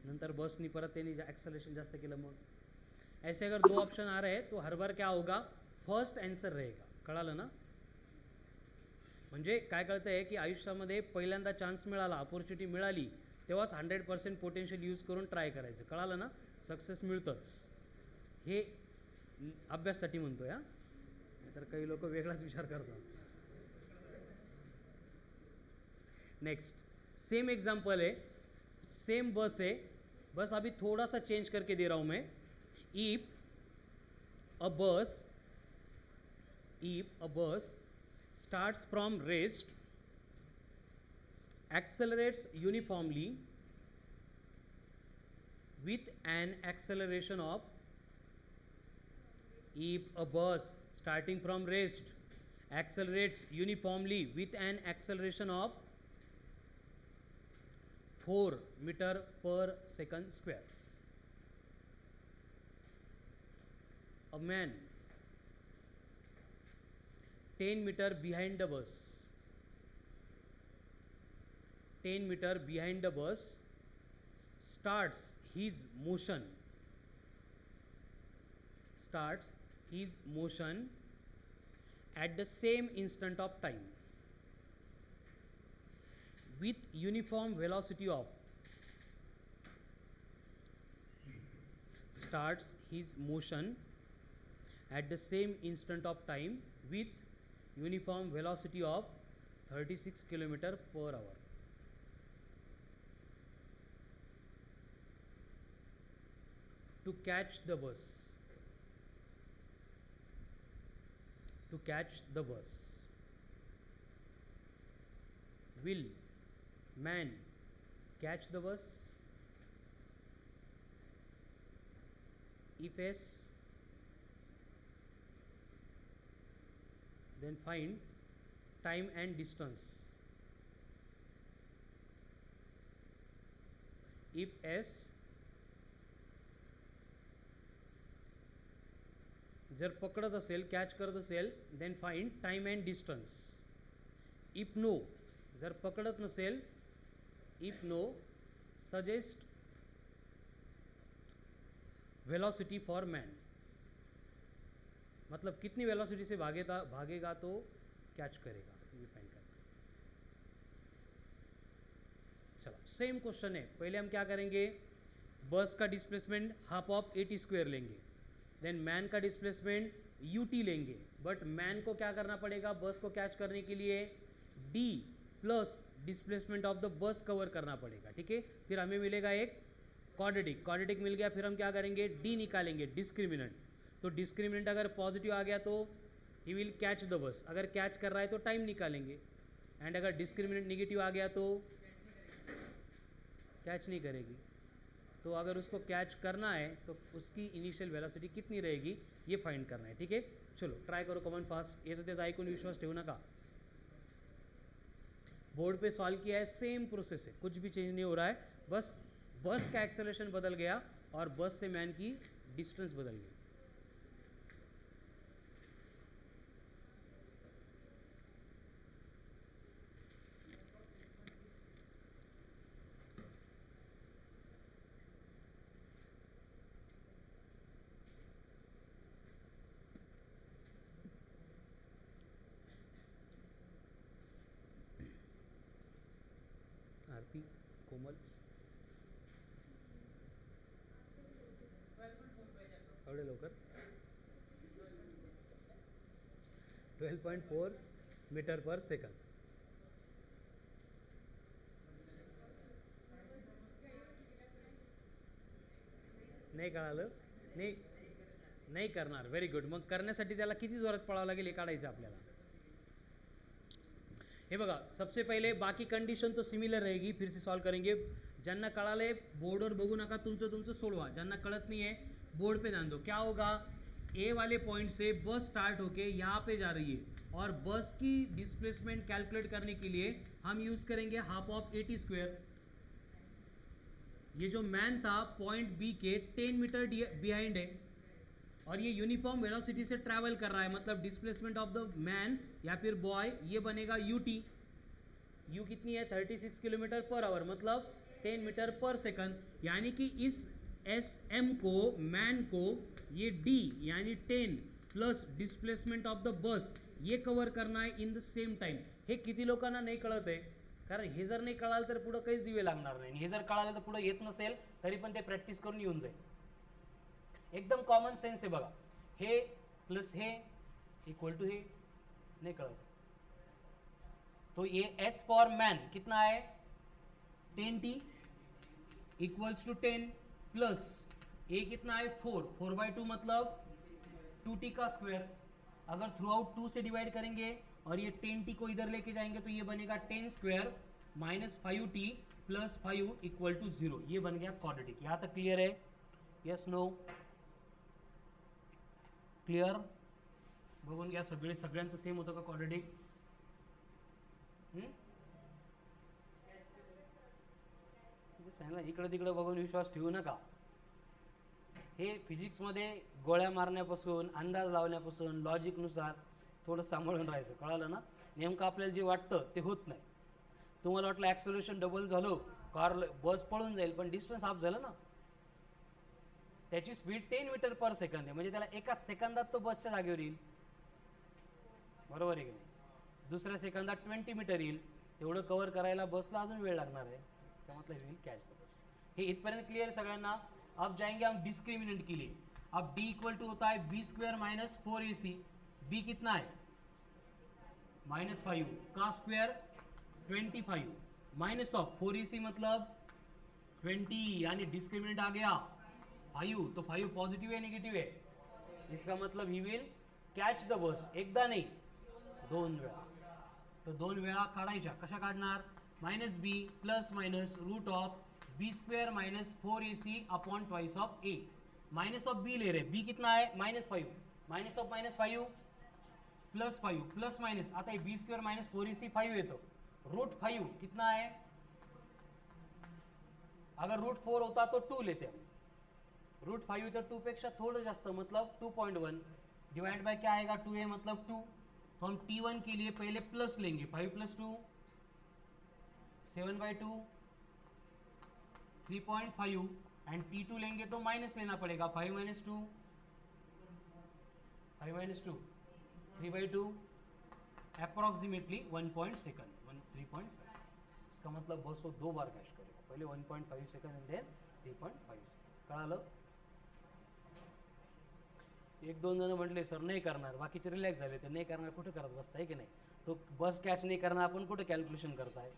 नंतर बसनी परत त्यांनी ॲक्सेलरेशन जास्त केलं मग. ऐसे अगर 2 ऑप्शन आ रहे हैं तो हर बार क्या होगा फर्स्ट आंसर रहेगा. कळालं ना. म्हणजे काय कळतं आहे की आयुष्यामध्ये पहिल्यांदा चान्स मिळाला अपॉर्च्युनिटी मिळाली तेव्हाच 100% पोटेन्शियल यूज करून ट्राय करायचं. कळालं ना. सक्सेस मिळतंच. हे अभ्यासासाठी म्हणतो या. तर काही लोक वेगळाच विचार करतात. नेक्स्ट सेम एग्जाम्पल है. सेम बस है. बस अभी थोड़ा सा चेंज करके दे रहा हूँ मैं. If a bus starts from rest, accelerates uniformly with an acceleration of, if a bus starting from rest accelerates uniformly with an acceleration of 4 meter per second square. A man 10 meter behind the bus, 10 meter behind the bus starts his motion at the same instant of time with uniform velocity of starts his motion at the same instant of time with uniform velocity of 36 km per hour. To catch the bus, will man catch the bus? If yes, then find time and distance. If S जर पकडत असेल, catch करत असेल, then find time and distance. If no, जर पकडत नसेल, if no, suggest velocity for man. मतलब कितनी वेलोसिटी से भागेगा तो कैच करेगा, ये फाइंड करना. चलो सेम क्वेश्चन है. पहले हम क्या करेंगे, बस का displacement half of eighty square लेंगे, देन मैन का डिस्प्लेसमेंट यूटी लेंगे. बट मैन को क्या करना पड़ेगा, बस को कैच करने के लिए D plus displacement of the बस कवर करना पड़ेगा. ठीक है, फिर हमें मिलेगा एक क्वाड्रेटिक मिल गया. फिर हम क्या करेंगे, डी निकालेंगे, डिस्क्रिमिनेंट. तो डिस्क्रिमिनेंट अगर पॉजिटिव आ गया तो ही विल कैच द बस. अगर कैच कर रहा है तो टाइम निकालेंगे. एंड अगर डिस्क्रिमिनेंट नेगेटिव आ गया तो कैच नहीं करेगी. तो अगर उसको कैच करना है तो उसकी इनिशियल वेलोसिटी कितनी रहेगी ये फाइंड करना है. ठीक है, चलो ट्राय करो कॉमन फास्ट. ये सध्या ऐकून विश्वास ठेवू नका. बोर्ड पे सॉल्व किया है, सेम प्रोसेस है, कुछ भी चेंज नहीं हो रहा है. बस बस का एक्सेलरेशन बदल गया और बस से मैन की डिस्टेंस बदल गई. आरती, कोमल, एवढे लवकर 12.4 मीटर पर सेकंड. नाही कळालं, नाही करणार. Very good. मग करण्यासाठी त्याला किती जोरात पळावं लागेल हे काढायचं आपल्याला. हे बघा, सबसे पहले बाकी कंडीशन तो सिमिलर रहेगी, फिर से सॉल्व करेंगे. ज्यांना कळाले बोर्डवर बघू नका, तुमचं सोडवा. ज्यांना कळत नहीं है बोर्ड पे ध्यान दो. क्या होगा, ए वाले पॉइंट से बस स्टार्ट होके यहाँ पे जा रही है और बस की डिस्प्लेसमेंट कैलकुलेट करने के लिए हम यूज करेंगे हाफ ऑफ 80 स्क्वायर. ये जो मैन था पॉइंट बी के 10 मीटर बिहाइंड है और ये यूनिफॉर्म वेलोसिटी से ट्रैवल कर रहा है. मतलब डिस्प्लेसमेंट ऑफ द मैन या फिर बॉय ये बनेगा यूटी. यू कितनी है, 36 किलोमीटर पर आवर, मतलब 10 मीटर पर सेकंड. यानी कि इस एस एम को, मैन को, ये डी यानी 10 प्लस डिस्प्लेसमेंट ऑफ द बस ये कवर करना है इन द सेम टाइम. हे किती लोकांना नाही कळत आहे, कारण हे जर नाही कळालं तर पुढे काहीच दिवे लागणार नाही. हे जर कळालं तर पुढे येत नसेल तरी पण ते प्रॅक्टिस करून येऊन जाईल. एकदम कॉमन सेन्स आहे बघा. हे प्लस हे इक्वल टू हे, नहीं कळत तो ये एस फॉर मैन कितना है 10t इक्वल्स टू 10 प्लस ए कितना है 4/2 मतलब 2t का स्क्वायर. अगर थ्रू आउट 2 से डिवाइड करेंगे और ये 10t को इधर लेके जाएंगे तो ये बनेगा 10 square minus 5t plus 5 equal to 0. ये बन गया क्वाड्रेटिक. यहाँ तक क्लियर है? यस, नो, क्लियर, बघून घ्या सगळ्यांचं सेम होतं का क्वाड्रेटिक? सांगा, इकडं तिकडं बघून विश्वास ठेवू नका. हे फिजिक्समध्ये गोळ्या मारण्यापासून, अंदाज लावण्यापासून, लॉजिकनुसार थोडं सांभाळून राहायचं, कळालं ना? नेमकं आपल्याला जे वाटतं ते होत नाही. तुम्हाला वाटलं ॲक्सेलरेशन डबल झालं, कार बस पळून जाईल, पण डिस्टन्स हाफ झालं ना. त्याची स्पीड 10 मीटर पर सेकंद आहे, म्हणजे त्याला एका सेकंदात तो बसच्या जागेवर येईल, बरोबर आहे की नाही? दुसऱ्या सेकंदात 20 मीटर येईल, तेवढं कव्हर करायला बसला अजून वेळ लागणार आहे. इसका मतलब विल कॅच द बस. हे इथपर्यंत क्लियर सगळ्यांना? अब जाएंगे हम डिस्क्रिमिनेंट के लिए. अब d इक्वल टू होता है B square minus 4ac. b कितना है? -5 का स्क्वायर 25 माइनस ऑफ 4ac मतलब 20, यानी डिस्क्रिमिनेंट आ गया 5. तो 5 पॉझिटिव्ह है निगेटिव्ह है? इसका मतलब he will catch the bus. एकदा नाही, 2 वेळा. तर 2 वेळा काढायच्या. कशा काढणार? -b plus minus root of B square minus 4ac upon twice of a. Minus of b ले रहे, b कितना है? -5. माइनस ऑफ -5 +5 प्लस माइनस. आता बी स्क्वेअर माइनस 4ac 5 येतो. √5 कितना है? अगर √4 होता तो 2 लेते हम. √5 तो 2 पेक्षा थोड़ा जास्त, मतलब 2.1 डिवाइड बाय क्या आएगा? 2a मतलब 2. तो हम t1 के लिए पहले प्लस लेंगे, 5 + 2 7/2 3.5, एंड t2 लेंगे तो माइनस लेना पड़ेगा, 5 - 2 3/2 अप्रॉक्सीमेटली 1 सेकंड 3.5. इसका मतलब बस वो 2 बार कैच करेगा, पहले 1.5 सेकंड एंड देन 3.5 सेकंड. कळालं? 1-2 जण म्हटले सर नाही करणार, बाकीचे रिलॅक्स झाले, ते नाही करणार कुठं करत बसताय की नाही? तो बस कॅच नाही करणार, आपण कुठं कॅल्क्युलेशन करताय?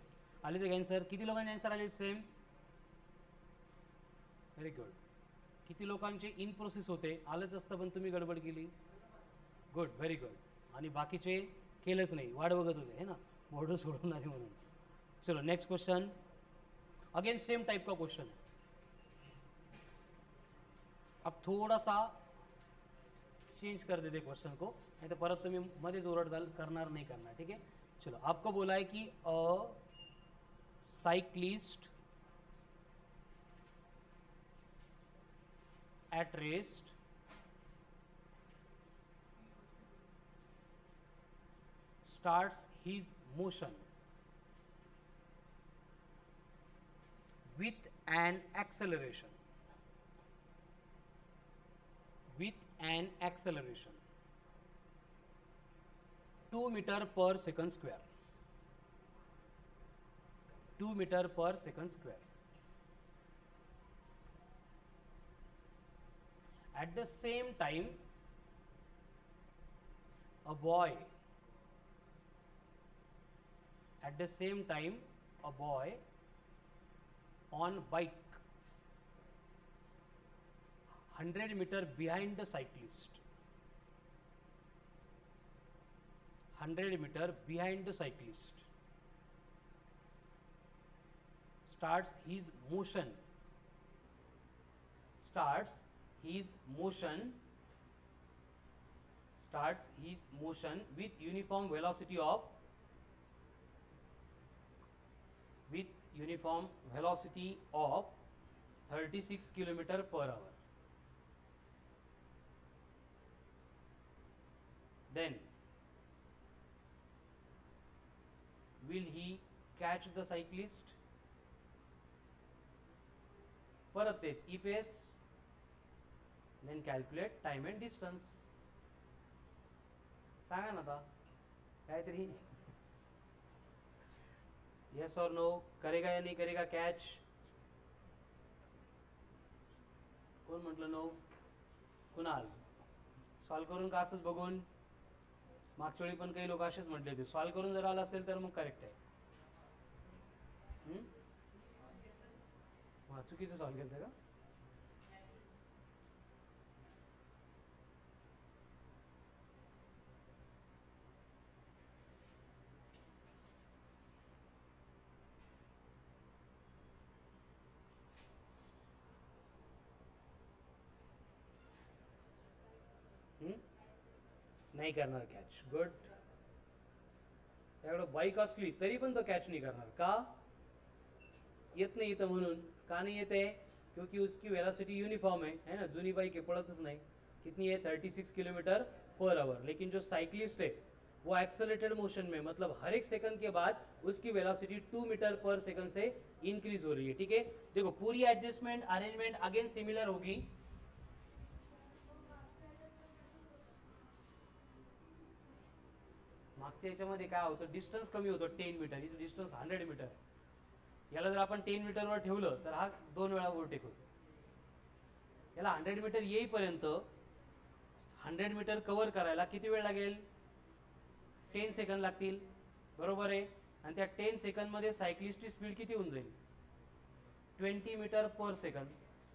आले ते आन्सर? किती लोकांचे आन्सर आले सेम? Very good. किती लोकांचे इन प्रोसेस होते? आलंच असतं पण तुम्ही गडबड केली. Good, very good. आणि बाकीचे केलंच नाही, वाट बघत होते है ना, बोर्ड सोडून आले म्हणून. चलो next question. Again same type का क्वेश्चन. अब थोड़ा सा चेंज कर देते क्वेश्चन को, नहीं तो परत तुम्हें मध्येच ओरडताल करणार नहीं करना. ठीक है, चलो. आपको बोला है कि अ cyclist at rest starts his motion with an acceleration 2 meter per second square. 2 meter per second square. At the same time, a boy on bike 100 meter behind the cyclist. 100 meter behind the cyclist starts his motion with uniform velocity of 36 km per hour. Then will he catch the cyclist? परत तेच ई pace, then calculate time and distance. सांगा ना आता काहीतरी. yes or no, करेगा या नहीं करेगा कैच? कोण म्हटलं नो? कुणाल? सॉल्व करून का असंच बघून? मागच्या वेळी पण काही लोक असेच म्हटले होते, सॉल्व करून जर आला असेल तर मग करेक्ट आहे. चुकीचं सॉल्व केलं का? नाही करणार कॅच. गुड. त्याकडं बाईक असली तरी पण तो कॅच नाही करणार. का येत नाही इथं? म्हणून का नहीं येते? क्योंकि उसकी वेलोसिटी यूनिफॉर्म है ना. जुनी बाइक है, पड़तच नहीं. कितनी है? 36 किलोमीटर पर आवर. लेकिन जो साइकिलिस्ट है वो एक्सेलरेटेड मोशन में, मतलब हर एक सेकंड के बाद उसकी वेलोसिटी 2 मीटर पर सेकंड से इंक्रीज हो रही है. ठीक है, देखो पूरी एडजस्टमेंट अरेंजमेंट अगेन सिमिलर होगी. मागच्या याच्यामध्ये काय होतं, डिस्टन्स कमी होतं 10 मीटर, इथं डिस्टन्स 100 मीटर. याला जर आपण 10 मीटरवर ठेवलं तर हा 2 वेळा ओव्हरटेक होतो. याला 100 मीटर येईपर्यंत 100 मीटर कव्हर करायला किती वेळ लागेल? 10 सेकंद लागतील. बरोबर आहे. आणि त्या 10 सेकंदमध्ये सायकलिस्टची स्पीड किती होऊन जाईल? 20 मीटर पर सेकंद.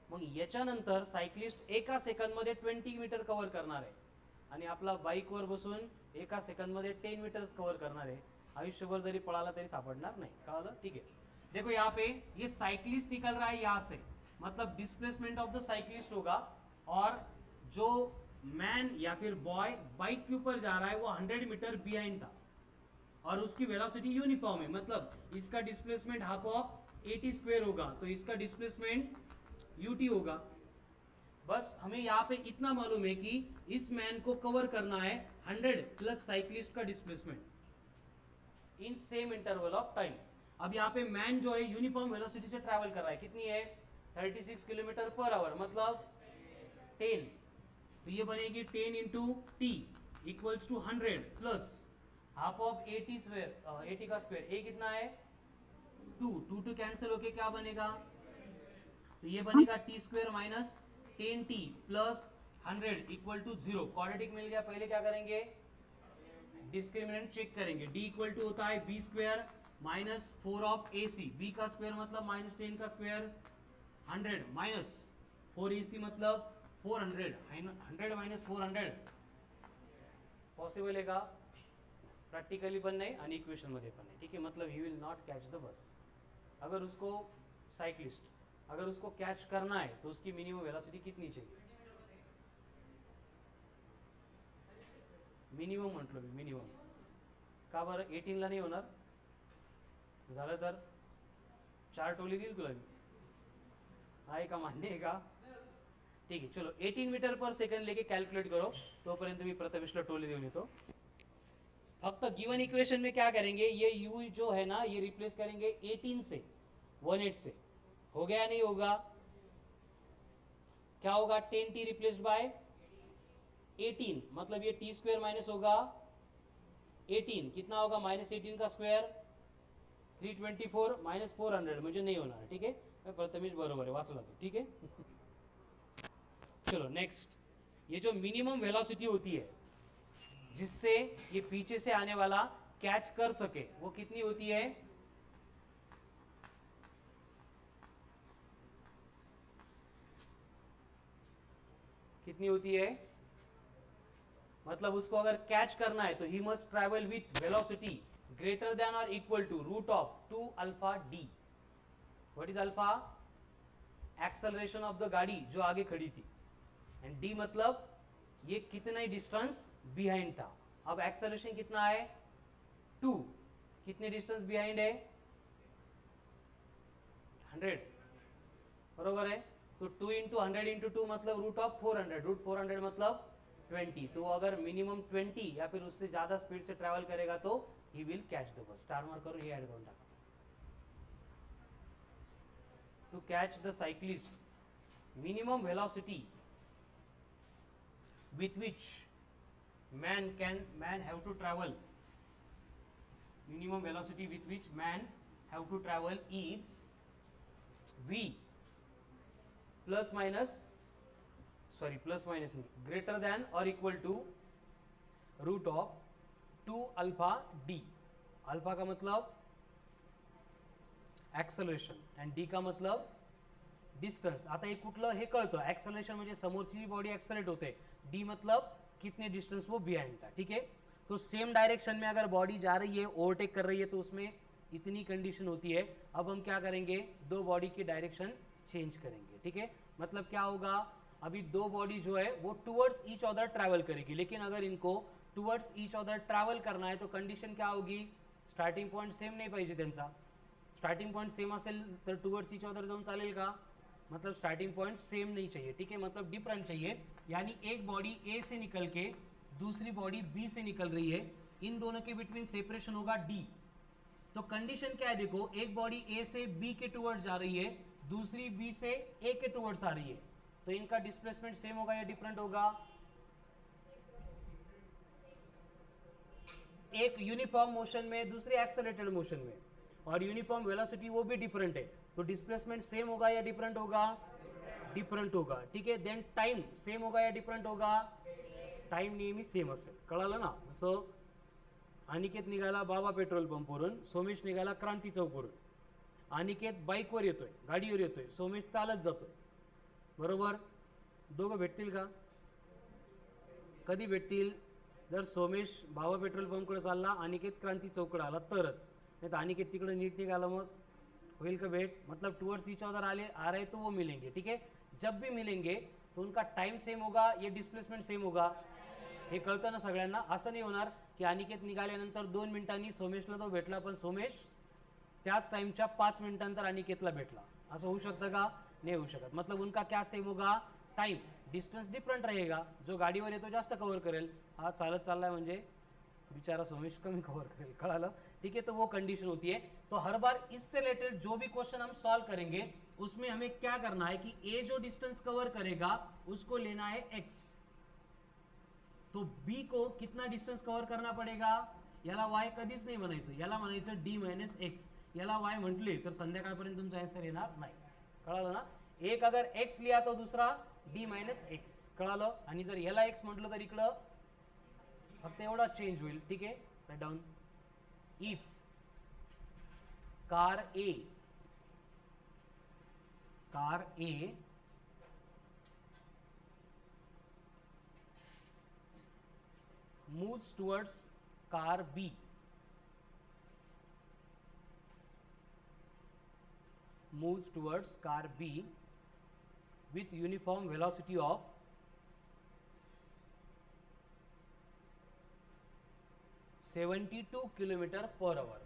मग याच्यानंतर सायकलिस्ट एका सेकंदमध्ये 20 मीटर कव्हर करणार आहे आणि आपला बाईकवर बसून एका सेकंदमध्ये 10 मीटर्स कव्हर करणार आहे. आयुष्यभर जरी पळाला तरी सापडणार नाही. कळलं? ठीक है. देखो यहाँ पे ये साइकिलिस्ट निकल रहा है यहाँ से, मतलब डिस्प्लेसमेंट ऑफ द साइकिलिस्ट होगा, और जो मैन या फिर बॉय बाइक के ऊपर जा रहा है वो 100 मीटर बिहाइंड था और उसकी वेलोसिटी यूनिफॉर्म है, मतलब इसका डिस्प्लेसमेंट हाफ ऑफ 80 स्क्वायर होगा, तो इसका डिस्प्लेसमेंट यूटी होगा. बस हमें यहाँ पे इतना मालूम है कि इस मैन को कवर करना है 100 प्लस साइकिलिस्ट का displacement in same interval of time. अब यहाँ पे मैन जो है यूनिफॉर्म वेलोसिटी से ट्रैवल कर रहा है. कितनी है? 36 किलोमीटर पर आवर, मतलब 10. तो ये बनेगी 10 into t equals to 100 plus half of 80 square, 80 का स्क्वायर. ए कितना है? 2 टू कैंसिल होके क्या बनेगा? तो ये बनेगा T square minus 10t plus 100 equal to 0. Quadratic मिल गया. पहले क्या करेंगे? डिस्क्रिमिनेंट चेक करेंगे. d इक्वल टू होता है B square minus 4 of AC. B का स्क्वायर मतलब माइनस 10 का स्क्वायर 100 माइनस 4AC मतलब 400. 100 माइनस 400 पॉसिबल है का? प्रैक्टिकली पण नहीं आणि इक्वेशन मध्ये पण नहीं. ठीक है, मतलब he will not catch the बस. अगर उसको साइकिलिस्ट अगर उसको कैच करना है तो उसकी मिनिमम वेलोसिटी कितनी चाहिए? मिनिमम म्हटलो मी, मिनिमम. का बरं 18 ला नाही होणार? झालं तर 4 टोली देईल तुला मी. आहे का? मान्य आहे का? ठीक है, चलो 18 मीटर पर सेकंड लेके कैलकुलेट करो. तोपर्यंत मी प्रथमेशला टोली देऊन येतो. फक्त गिवन इक्वेशन में क्या करेंगे, ये u जो है ना ये रिप्लेस करेंगे 18 से, 18 से. हो गया नहीं होगा? क्या होगा? 10t रिप्लेस्ड बाय 18, मतलब ये t स्क्वायर माइनस होगा 18. कितना होगा? माइनस 18 का स्क्वायर 324 माइनस 400 म्हणजे नहीं होणार. ठीक है, प्रथमेश बरोबर है, वाचला तो. ठीक है. चलो नेक्स्ट. ये जो मिनिमम वेलोसिटी होती है जिससे ये पीछे से आने वाला कैच कर सके, वो कितनी होती है? कितनी होती है? मतलब उसको अगर कैच करना है तो he must travel with velocity greater than और equal to root of 2 alpha D. What is alpha? Acceleration of the गाड़ी जो आगे खड़ी थी, एंड डी मतलब ये कितना ही डिस्टेंस बिहाइंड था. अब एक्सेलरेशन कितना है? 2. कितने डिस्टेंस बिहाइंड है? 100. बरोबर है. तो 2 इंटू 100 इंटू 2 मतलब रूट ऑफ 400. रूट 400 मतलब 20. तो अगर मिनिमम 20 या फिर उससे ज्यादा स्पीड से ट्रैवल करेगा तो he will catch the bus. Star mark करो, ये ऐड करून टाका. To catch the cyclist minimum velocity with which man have to travel, minimum velocity with which man have to travel is v plus minus greater than or equal to root of 2 alpha d. Alpha का मतलब acceleration and D का मतलब distance. आता हे कुठलं हे कळतं, acceleration म्हणजे समोरची जी body accelerate होते, डी मतलब कितने डिस्टेंस वो बिहाइंड था. ठीक है, तो सेम डायरेक्शन में अगर बॉडी जा रही है, ओवरटेक कर रही है, तो उसमें इतनी कंडीशन होती है. अब हम क्या करेंगे? दो बॉडी की डायरेक्शन चेंज करेंगे. ठीक है, मतलब क्या होगा? अभी दो बॉडी जो है वो टुवर्ड्स ईच अदर ट्रैवल करेगी, लेकिन अगर इनको टुवर्ड्स ईच अदर ट्रॅव्हल करना है तो कंडिशन क्या होगी, स्टार्टिंग पॉईंट सेम नाही पाहिजे त्यांचा. स्टार्टिंग पॉइंट सेम असेल तर टुवर्ड्स ईच अदर जाऊन चालेल का, मतलब स्टार्टिंग पॉइंट सेम नहीं चाहिए. ठीक है, मतलब डिफरेंट चाहिए. यानी एक बॉडी ए से निकल के दूसरी बॉडी बी से निकल रही है, इन दोनों के बिटवीन सेपरेशन होगा डी. तो कंडीशन क्या है, देखो एक बॉडी ए से बी के टुवर्ड्स जा रही है, दूसरी बी से ए के टुवर्ड्स आ रही है, तो इनका डिस्प्लेसमेंट सेम होगा या डिफरेंट होगा. एक यूनिफॉर्म मोशन में, दूसरी एक्सेलरेटेड मोशन में, और यूनिफॉर्म वेलोसिटी वो भी डिफरेंट है, तो डिस्प्लेसमेंट सेम होगा या डिफरेंट होगा, डिफरेंट होगा. ठीक आहे, देन टाइम सेम होगा या डिफरेंट होगा, टाइम नेहमी सेम असेल. कळालं ना. जसं अनिकेत निघाला बाबा पेट्रोल पंपवरून, सोमेश निघाला क्रांती चौकवरून. अनिकेत बाईकवर येतोय, गाडीवर येतोय, सोमेश चालत जातोय, बरोबर. दोघं भेटतील का, कधी भेटतील, जर सोमेश बाबा पेट्रोल पंपकडे चालला, अनिकेत क्रांती चौककडे आला तरच, नहीं तो अनिकेत तिकडे नीट निघाला मग होईल का भेट. मतलब टुवर्ड्स ईच अदर आ रहे तो वो मिलेंगे. ठीक है, जब भी मिलेंगे तो उनका टाइम सेम होगा, ये डिस्प्लेसमेंट सेम होगा. हे कळतं ना सगळ्यांना. असं नाही होणार की अनिकेत निघाल्यानंतर 2 मिनिटांनी सोमेशला तो भेटला, पण सोमेश त्याच टाइमच्या 5 मिनिटांनंतर अनिकेतला भेटला, असं होऊ शकतं का, नहीं हो शकत. मतलब उनका क्या सेम होगा, टाइम. डिस्टेंस डिफरेंट रहेगा, जो गाडीवर येतो जास्त कवर करेल, हा चालत चाललाय म्हणजे बिचारा सोमेश कमी कवर करेल. कळालं. ठीक है, तो वो कंडीशन होती है. तो हर बार इससे रिलेटेड जो भी क्वेश्चन हम सॉल्व करेंगे उसमें हमें क्या करना है कि ए जो डिस्टेंस कवर करेगा उसको लेना है x, तो b को कितना डिस्टेंस कवर करना पडेगा, याला y कधीच नाही म्हणायचं, याला म्हणायचं d मायनस एक्स. याला y म्हटले तर संध्याकाळपर्यंत तुमचा आन्सर येणार नाही. कळालं ना. एक अगर x लिया तो दूसरा d मायनस एक्स. कळालं. आणि जर याला x म्हटलं तर इकडं फक्त एवढा चेंज होईल. ठीक आहे, write down. If car A moves towards car B, with uniform velocity of 72 km/h.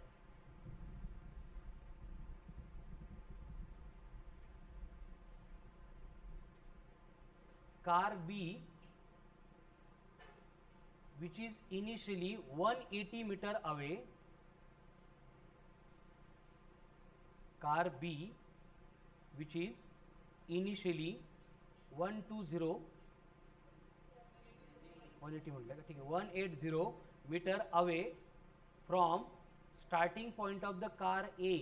Car B, which is initially 180 meter away, car B, which is initially 180 म्हटलं का, ठीक है, 180 meter away from starting point of the car A,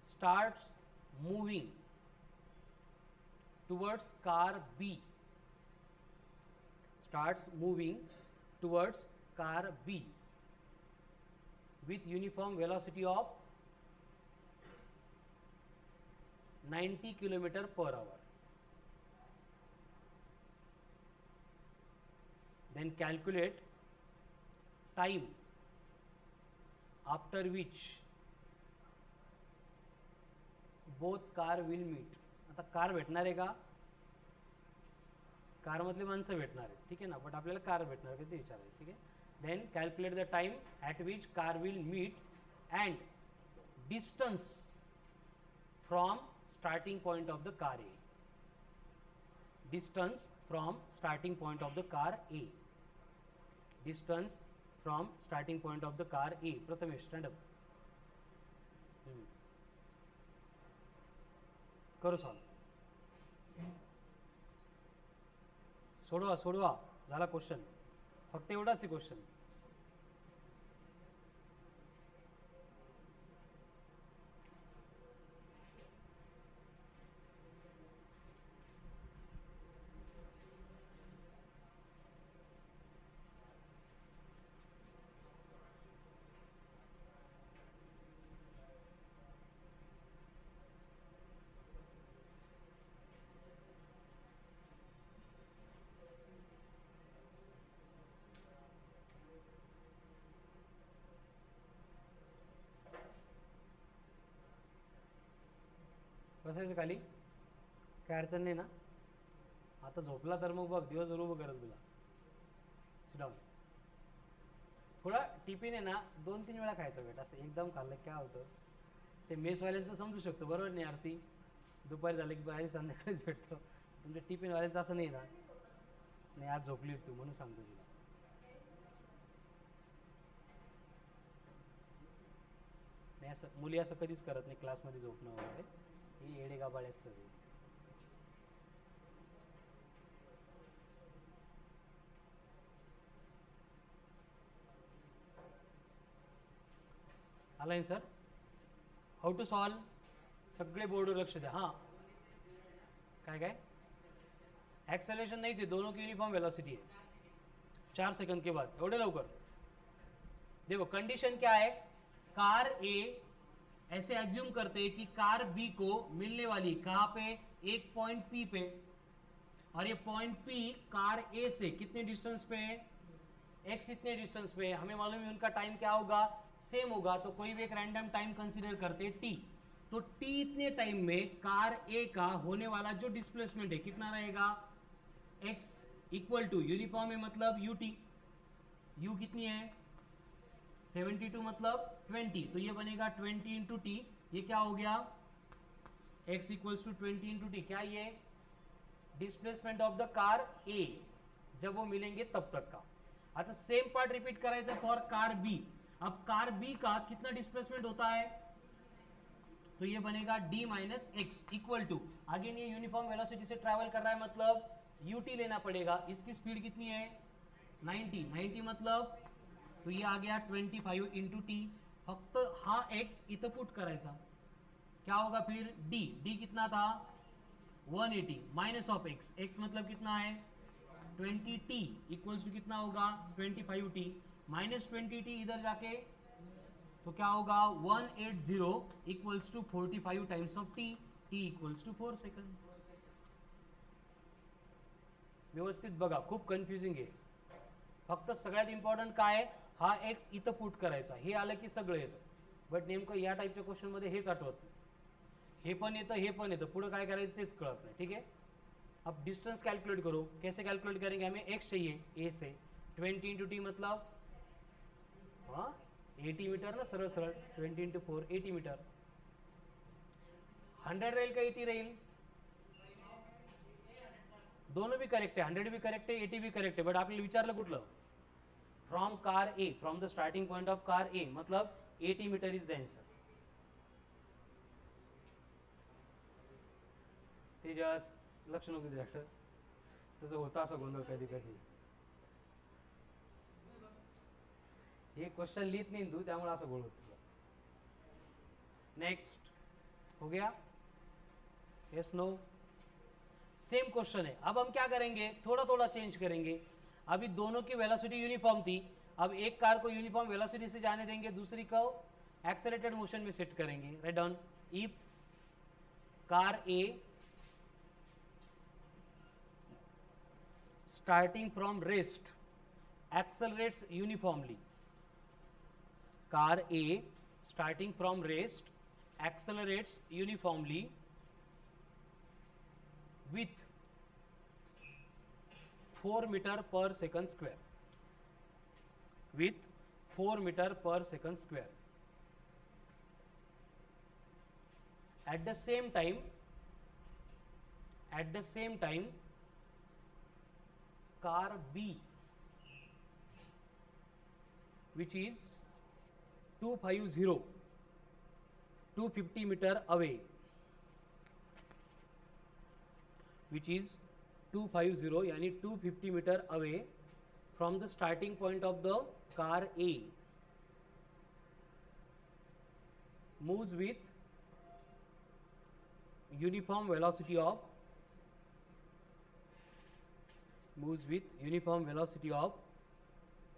starts moving towards car B, with uniform velocity of 90 km/h. Then calculate time after which both car will meet. आता car भेटणार आहे का, car मधले माणसं भेटणार आहे, ठीक आहे ना, बट आपल्याला कार भेटणार का ते विचारायचं. ठीक आहे. Then calculate the time at which car will meet and distance from starting point of the car A. Distance from starting point of the car A. Distance from starting point of the car A. Prathamesh stand up. करू solve. सोडवा झाला question, फक्त एवढाच आहे question. बसायचं खाली, काय अडचण नाही ना. आता झोपला तर मग बघ दिवसभर उभं करेल तुला. Sit down. थोडा टिफिन आहे ना 2-3 वेळा खायचं बेटा, असं एकदम खाल्लं काय होतं ते मेसवाल्यांचं समजू शकतो बरोबर नाही आरती, दुपारी झालं की बाहेर संध्याकाळीच भेटतो. तुमच्या टिफिनवाल्यांचं असं नाही ना. नाही आज झोपली तू म्हणून सांगतो तुला. नाही असं मुली असं कधीच करत नाही क्लासमध्ये झोपणं वगैरे, हे येडे गाबाळे असतात. आला सर. How to solve. सगळे बोर्डवर लक्ष द्या. हां काय काय एक्सेलरेशन नहीं चाहिए, दोनों की यूनिफॉर्म वेलोसिटी है 4 सेकंड के बाद. एवढे लवकर देखो कंडीशन क्या है, कार ए ऐसे एज्यूम करते हैं कि कार बी को मिलने वाली कहाँ पे, एक पॉइंट पी पे, और ये पॉइंट पी कार ए से कितने डिस्टेंस पे है, एक्स इतने डिस्टेंस पे है. हमें मालूम है उनका टाइम क्या होगा, सेम होगा. तो कोई भी एक रैंडम टाइम कंसीडर करते हैं टी. तो टी इतने टाइम में कार ए का होने वाला जो डिस्प्लेसमेंट है कितना रहेगा, एक्स इक्वल टू यूनिफॉर्म है मतलब यू टी. यू कितनी है 72 मतलब 20, तो ये बनेगा 20 इंटू टी. ये क्या हो गया, x equals to 20 into t. क्या ये displacement of the car A जब वो मिलेंगे तब तक का. अच्छा सेम पार्ट रिपीट करायचा फॉर कार बी. अब कार बी का कितना डिस्प्लेसमेंट होता है, तो ये बनेगा d minus x equal to, again ये यूनिफॉर्म वेलोसिटी से ट्रैवल कर रहा है मतलब ut लेना पड़ेगा. इसकी स्पीड कितनी है 90 मतलब, तो ये आ गया 25 इंटू टी. फक्त हा x इथं पुट करायचा. क्या होगा फिर d कितना था 180 माइनस ऑफ x मतलब कितना है 20t इक्वल्स टू कितना होगा 25t माइनस 20t इधर जाके तो क्या होगा 180 equals to 45 times of t equals to 4 second. व्यवस्थित बघा, खूप कन्फ्युजिंग आहे. फक्त सगळ्यात इम्पॉर्टंट काय आहे, हा एक्स इथं पुट करायचा. हे आलं की सगळं येतं. बट नेमकं या टाईपच्या क्वेश्चनमध्ये हेच आठवत नाही. हे पण येतं हे पण येतं, पुढे काय करायचं तेच कळत नाही. ठीक है, अब डिस्टेंस कैलकुलेट करो. कैसे कैलकुलेट करेंगे, हमें एक्स चाहिए ए से. 20 इंटू टी मतलब हाँ 80 मीटर ना, सरळ सरळ 20 इंटू 4 80 मीटर. 100 रहेल का 80 रहेल, दोनों भी करेक्ट है. 100 भी करेक्ट है 80 भी करेक्ट है. बट आपल्याला विचारलं कुठलं, from car A, from the starting point of car A मतलब 80 metre is the answer. Tejas लक्ष नको तुझ्याकडं, तसं होतं असं गोंधळ कधी कधी. हे क्वेश्चन लिहित नहीं तू, त्यामुळे असं गोळ होत तुझं. नेक्स्ट हो गया, यस नो. सेम क्वेश्चन है. अब हम क्या करेंगे, थोड़ा थोड़ा चेंज करेंगे. अभी दोनों की वेलोसिटी यूनिफॉर्म थी, अब एक कार को यूनिफॉर्म वेलोसिटी से जाने देंगे, दूसरी को एक्सेलरेटेड मोशन में सेट करेंगे. Write down. If car A starting from rest accelerates uniformly, car A starting from rest accelerates uniformly with 4 meter per second square, with 4 meter per second square. At the same time car B which is 250 meter away, which is 250 यानी 250 meter away from the starting point of the car A, moves with uniform velocity of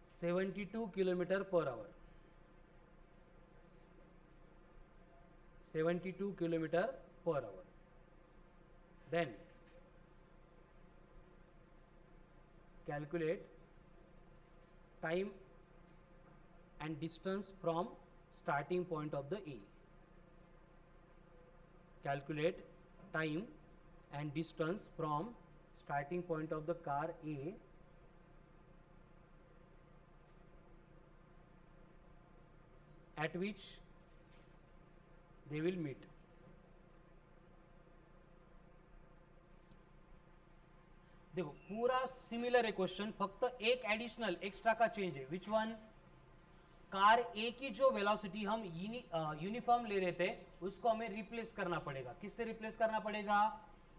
72 kilometer per hour. 72 kilometer per hour. Then calculate time and distance from starting point of the A. Calculate time and distance from starting point of the car A at which they will meet. देखो पूरा similar है question, फक्त एक additional extra का change है. Which one? Car ए की जो velocity हम यूनिफॉर्म ले रहे थे उसको हमें रिप्लेस करना पड़ेगा. किससे रिप्लेस करना पड़ेगा?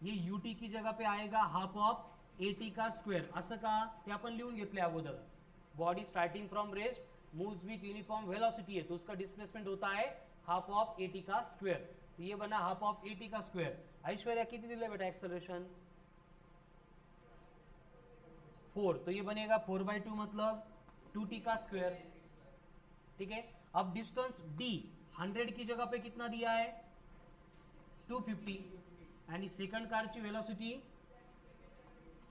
ये यूटी की जगह पे आएगा हाफ ऑफ एटी का स्क्वेअर. असं का ते आपण लिहून घेतले अगोदर. Body starting from rest moves with uniform velocity है तो उसका डिस्प्लेसमेंट होता है हाफ ऑफ एटी का स्क्वेअर. तो ये बना हाफ ऑफ एटी का स्क्वेअर. ऐश्वर्या किती दिले बेटा एक्सेलरेशन? 4. तो ये बनेगा 4/2 मतलब 2t का स्क्वेयर. ठीक है. अब डिस्टेंस d 100 की जगह पे कितना दिया है? 250. आणि सेकंड कारची वेलोसिटी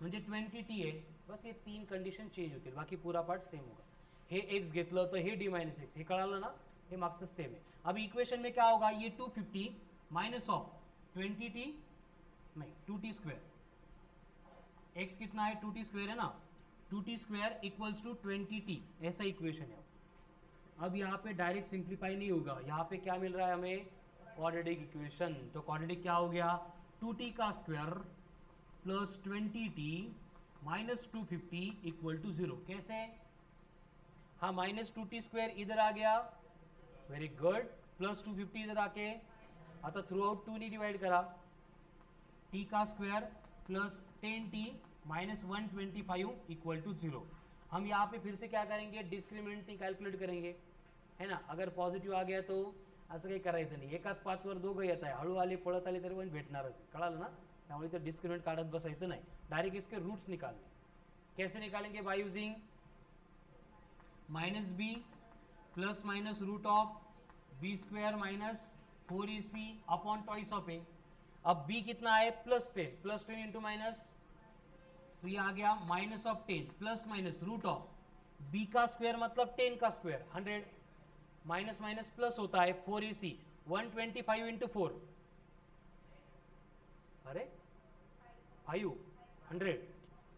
म्हणजे 20t आहे. बस हे 3 कंडिशन चेंज होतील, बाकी पूरा पार्ट सेम होगा. हे x घेतलं तर हे d - x. हे कळालं ना? हे मागचं सेम आहे. अब इक्वेशन में क्या होगा? ये 250 माइनस ऑफ 20t नहीं 2t स्क्वेयर. x कितना है? 2t स्क्वेयर है ना. 2t square equals to 20t. ऐसा इक्वेशन है. अब यहाँ पे डायरेक्ट सिंप्लीफाई नहीं होगा. यहाँ पे क्या मिल रहा है हमें? Quadratic equation. तो क्वाड्रेटिक क्या हो गया? 2t का square plus 20t minus 250 equal to 0. कैसे? हाँ, माइनस 2t स्क्वेयर इधर आ गया. Very good. प्लस 250 इधर आके आता थ्रू आउट 2 ने डिवाइड करा. t का square plus 10t minus 125 equal to 0. हम यहाँ पे फिर से क्या करेंगे? डिस्क्रिमिनंट कैलकुलेट करेंगे, है ना. अगर पॉझिटिव्ह आ गया तो असं काही करायचं नाही. एकाच पाथवर दोघं येत आहे, हळू आले पळत आले तरी पण भेटणारच. कळालं ना? त्यामुळे तर डिस्क्रिमिनंट काढत बसायचं नाही, डायरेक्ट इसके रूट्स निकालने. कैसे निकालेंगे? By using minus B plus minus root of B square minus 4ac upon twice of A. अब b कितना है? प्लस 10. प्लस 10 इंटू माइनस, तो ये आ गया minus of 10 plus minus root of b का स्क्वायर मतलब 10 का स्क्वायर 100. माइनस माइनस प्लस होता है 4ac 125 इंटू 4. अरे 500.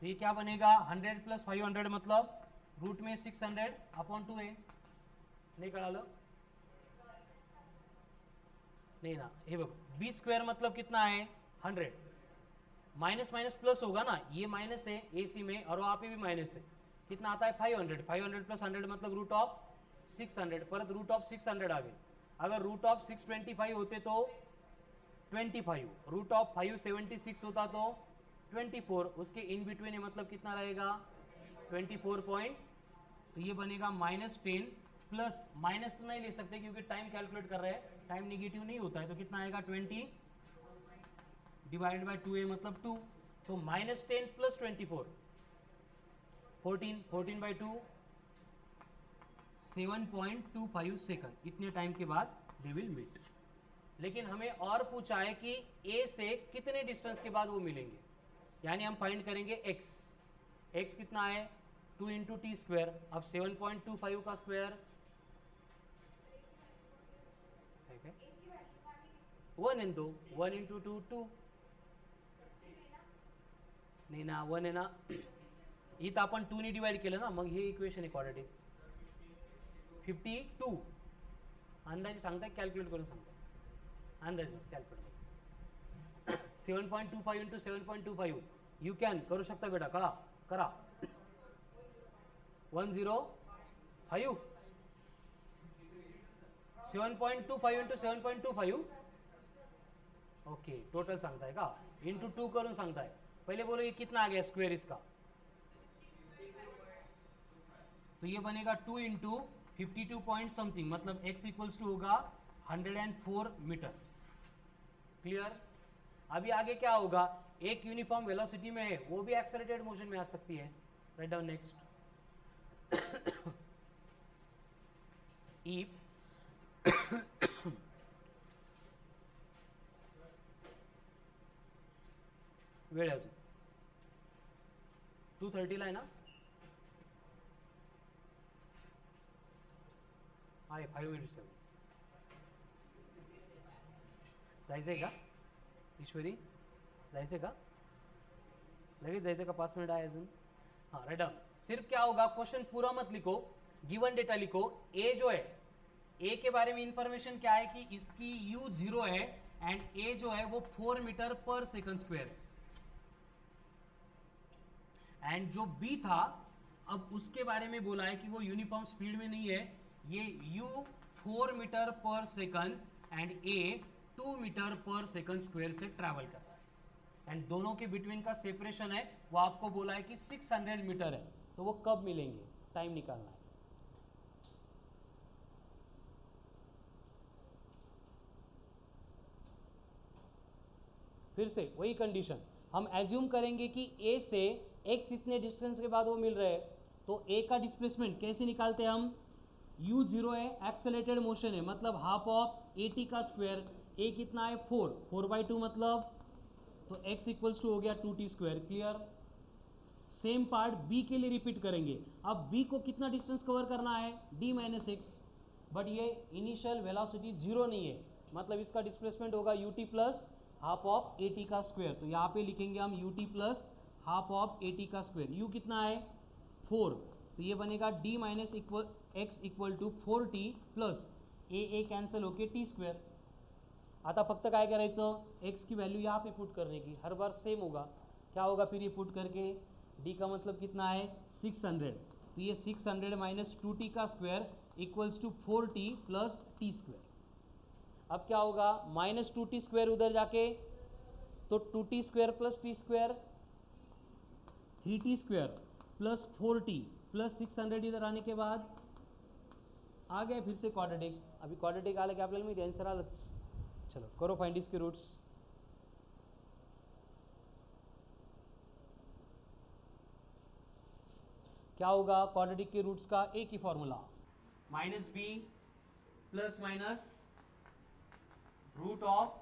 तो ये क्या बनेगा? 100 प्लस 500 मतलब रूट में 600 अपॉन 2a. नहीं कळालं? नहीं ना. हे बघ b स्क्वायर मतलब कितना है? 100. माइनस माइनस प्लस होगा ना. ये माइनस है AC में और वहाँ पे भी माइनस है. कितना आता है? 500. 500 प्लस 100 मतलब रूट ऑफ 600. परत रूट ऑफ 600 आ गए. अगर रूट ऑफ 625 होते तो 25. रूट ऑफ 576 होता तो 24. उसके इन बिटवीन है मतलब कितना रहेगा? 24 पॉइंट. तो ये बनेगा माइनस 10 प्लस माइनस तो नहीं ले सकते क्योंकि टाइम कैलकुलेट कर रहे हैं, टाइम निगेटिव नहीं होता है. तो कितना आएगा? 20 डिवाइडेड बाय 2a मतलब 2. तो माइनस 10 प्लस 24 14. 14 by 2 7.25 second. इतने टाइम के बाद दे विल मीट. लेकिन हमें और पूछा है कि a से कितने डिस्टेंस के बाद वो मिलेंगे. यानी हम फाइंड करेंगे x. x कितना है? 2 इंटू टी स्क्वेयर. अब 7.25 का स्क्वेयर 1 इन 2. 1 इंटू 2 2. नाही ना, 1 आहे ना. इथं आपण 2 ने डिवाइड केलं ना, मग हे इक्वेशन आहे क्वाड्रेटिक. 52 अंदाजे सांगताय, कॅल्क्युलेट करून सांगताय. अंदाजे कॅल्क्युलेट 7.25 इंटू 7.25 यू कॅन करू शकता बेटा. करा करा. 105 7.25 इंटू 7.25 ओके. टोटल सांगताय का? इंटू 2 करून सांगताय. पहले बोलो ये कितना आ गया स्क्वायर इसका? तो ये बनेगा 2 इंटू 52 पॉइंट समथिंग मतलब x इक्वल्स टू होगा 104 मीटर. क्लियर? अभी आगे क्या होगा? एक यूनिफॉर्म वेलोसिटी में है, वो भी एक्सेलरेटेड मोशन में आ सकती है. Write down next. इफ वेळ अजून 2:30 ला आहे ना? आहे 5 मिनिट्स. जायचंय का ईश्वरी? जायचंय का? लगेच जायचं का 5 मिनिट आहे अजून? हाँ राइट डाउन. सिर्फ क्या होगा, क्वेश्चन पूरा मत लिखो, गिवन डेटा लिखो. ए जो है, ए के बारे में इंफॉर्मेशन क्या है कि इसकी u 0 है एंड ए जो है वो 4 मीटर पर सेकंड स्क्वायर है. एंड जो बी था, अब उसके बारे में बोला है कि वो यूनिफॉर्म स्पीड में नहीं है, ये u 4 metre per second and a 2 metre per second square से ट्रैवल कर रहा है. एंड दोनों के बिटवीन का सेपरेशन है वो आपको बोला है कि 600 मीटर है. तो वो कब मिलेंगे, टाइम निकालना है. फिर से वही कंडीशन, हम एज्यूम करेंगे कि A से x इतने डिस्टेंस के बाद वो मिल रहे हैं. तो A का डिस्प्लेसमेंट कैसे निकालते हैं हम, u 0 है, एक्सेलेरेटेड मोशन है, मतलब हाफ ऑफ at का स्क्वायर. A कितना है 4/2 मतलब, तो x इक्वल्स टू हो गया 2t square. Clear. Same part B के लिए रिपीट करेंगे. अब B को कितना डिस्टेंस कवर करना है, d - x, बट ये इनिशियल वेलोसिटी 0 नहीं है, मतलब इसका डिस्प्लेसमेंट होगा ut plus half of at का स्क्वायर. तो यहाँ पे लिखेंगे हम ut plus half of at का स्क्वायर. u कितना है 4, तो ये बनेगा d - x equal to 4t plus a cancel होके t स्क्वायर. आता फक्त काय करायचं, x की वैल्यू यहाँ पे पुट करने की, हर बार सेम होगा. क्या होगा फिर ये पुट करके, d का मतलब कितना है 600, तो ये 600 माइनस 2t का square equals to 4t plus t square. अब क्या होगा, माइनस 2t स्क्वायर उधर जाके, तो 2t square plus t square 3t square plus 4t plus 600 इधर आने के बाद आ गया फिर से क्वाड्रेटिक. अभी क्वाड्रेटिक आलं की आपल्याला माहिती आन्सर आलंच. चलो करो फाइंड इसके रूट्स. क्या होगा, क्वाड्रेटिक के रूट्स का एक ही formula, minus B plus minus root of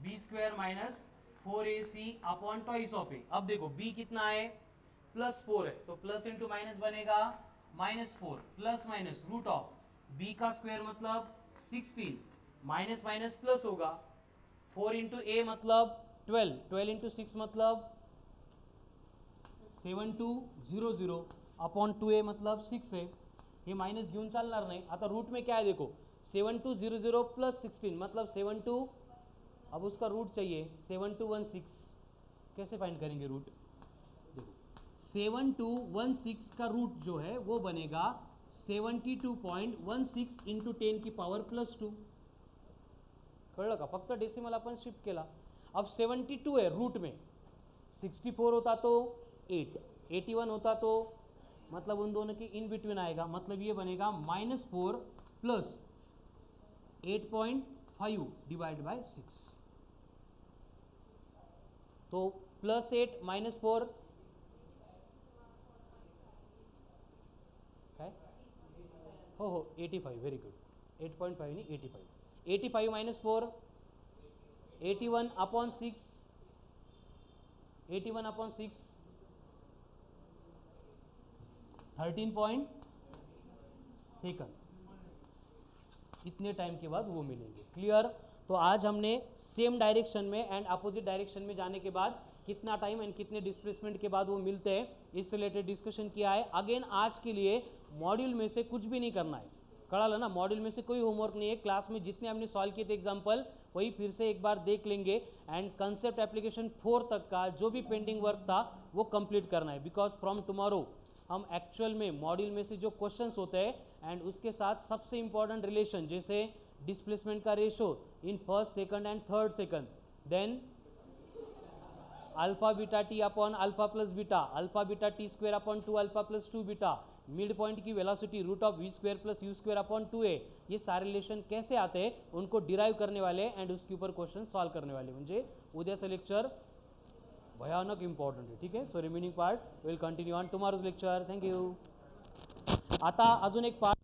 B square minus 4ac upon twice of A. अब देखो b कितना है +4 है, तो प्लस इंटू माइनस बनेगा -4 plus minus root of b का स्क्वायर मतलब 16 माइनस माइनस प्लस होगा. 4 इंटू ए मतलब 12 इंटू 6 मतलब 7200 अपॉन 2a मतलब 6 है. हे माइनस घेऊन चालणार नाही. आता रूट में क्या है देखो, 7200 प्लस 16 मतलब 72. अब उसका रूट चाहिए 7216. कैसे फाइंड करेंगे रूट, देखो 7216 का रूट जो है वो बनेगा 72.16 इंटू 10 की पावर +2. कळलं का, फक्त डेसिमल आपण शिफ्ट केला. अब 72 है रूट में, 64 होता तो 8, 81 होता तो, मतलब उन दोनों के इन बिटवीन आएगा, मतलब ये बनेगा -4 प्लस 8.5 डिवाइड बाय 6. तो +8 -4 काय, हो 85, व्हेरी गुड. 8.5 नहीं 85. 85 - 4 81 अपॉन 6, 81 अपॉन 6 13 सेकंड. इतने टाइम के बाद वो मिलेंगे. क्लियर. तो आज हमने सेम डायरेक्शन में एंड अपोजिट डायरेक्शन में जाने के बाद कितना टाइम एंड कितने डिस्प्लेसमेंट के बाद वो मिलते हैं, इससे रिलेटेड डिस्कशन किया है. अगेन आज के लिए मॉड्यूल में से कुछ भी नहीं करना है. कळालं ना, मॉड्यूल में से कोई होमवर्क नहीं है. क्लास में जितने हमने सॉल्व किए थे एग्जाम्पल वही फिर से एक बार देख लेंगे एंड कंसेप्ट एप्लीकेशन 4 तक का जो भी पेंडिंग वर्क था वो कंप्लीट करना है. बिकॉज फ्रॉम टुमारो हम एक्चुअल में मॉड्यूल में से जो क्वेश्चंस होते हैं एंड उसके साथ सबसे इंपॉर्टेंट रिलेशन जैसे डिस्प्लेसमेंट का ratio in first second and third second, then alpha beta T upon alpha plus beta, alpha beta T square upon 2 alpha plus 2 beta, mid point की velocity root of v square plus u square upon 2a. ये सारे relation कैसे आते हैं उनको derive करने वाले and उसके ऊपर क्वेश्चन सॉल्व करने वाले. म्हणजे उद्याचं लेक्चर भयानक इंपॉर्टंट है. ठीक है. So remaining part will continue on tomorrow's lecture. Thank you. आता अजून एक पार्ट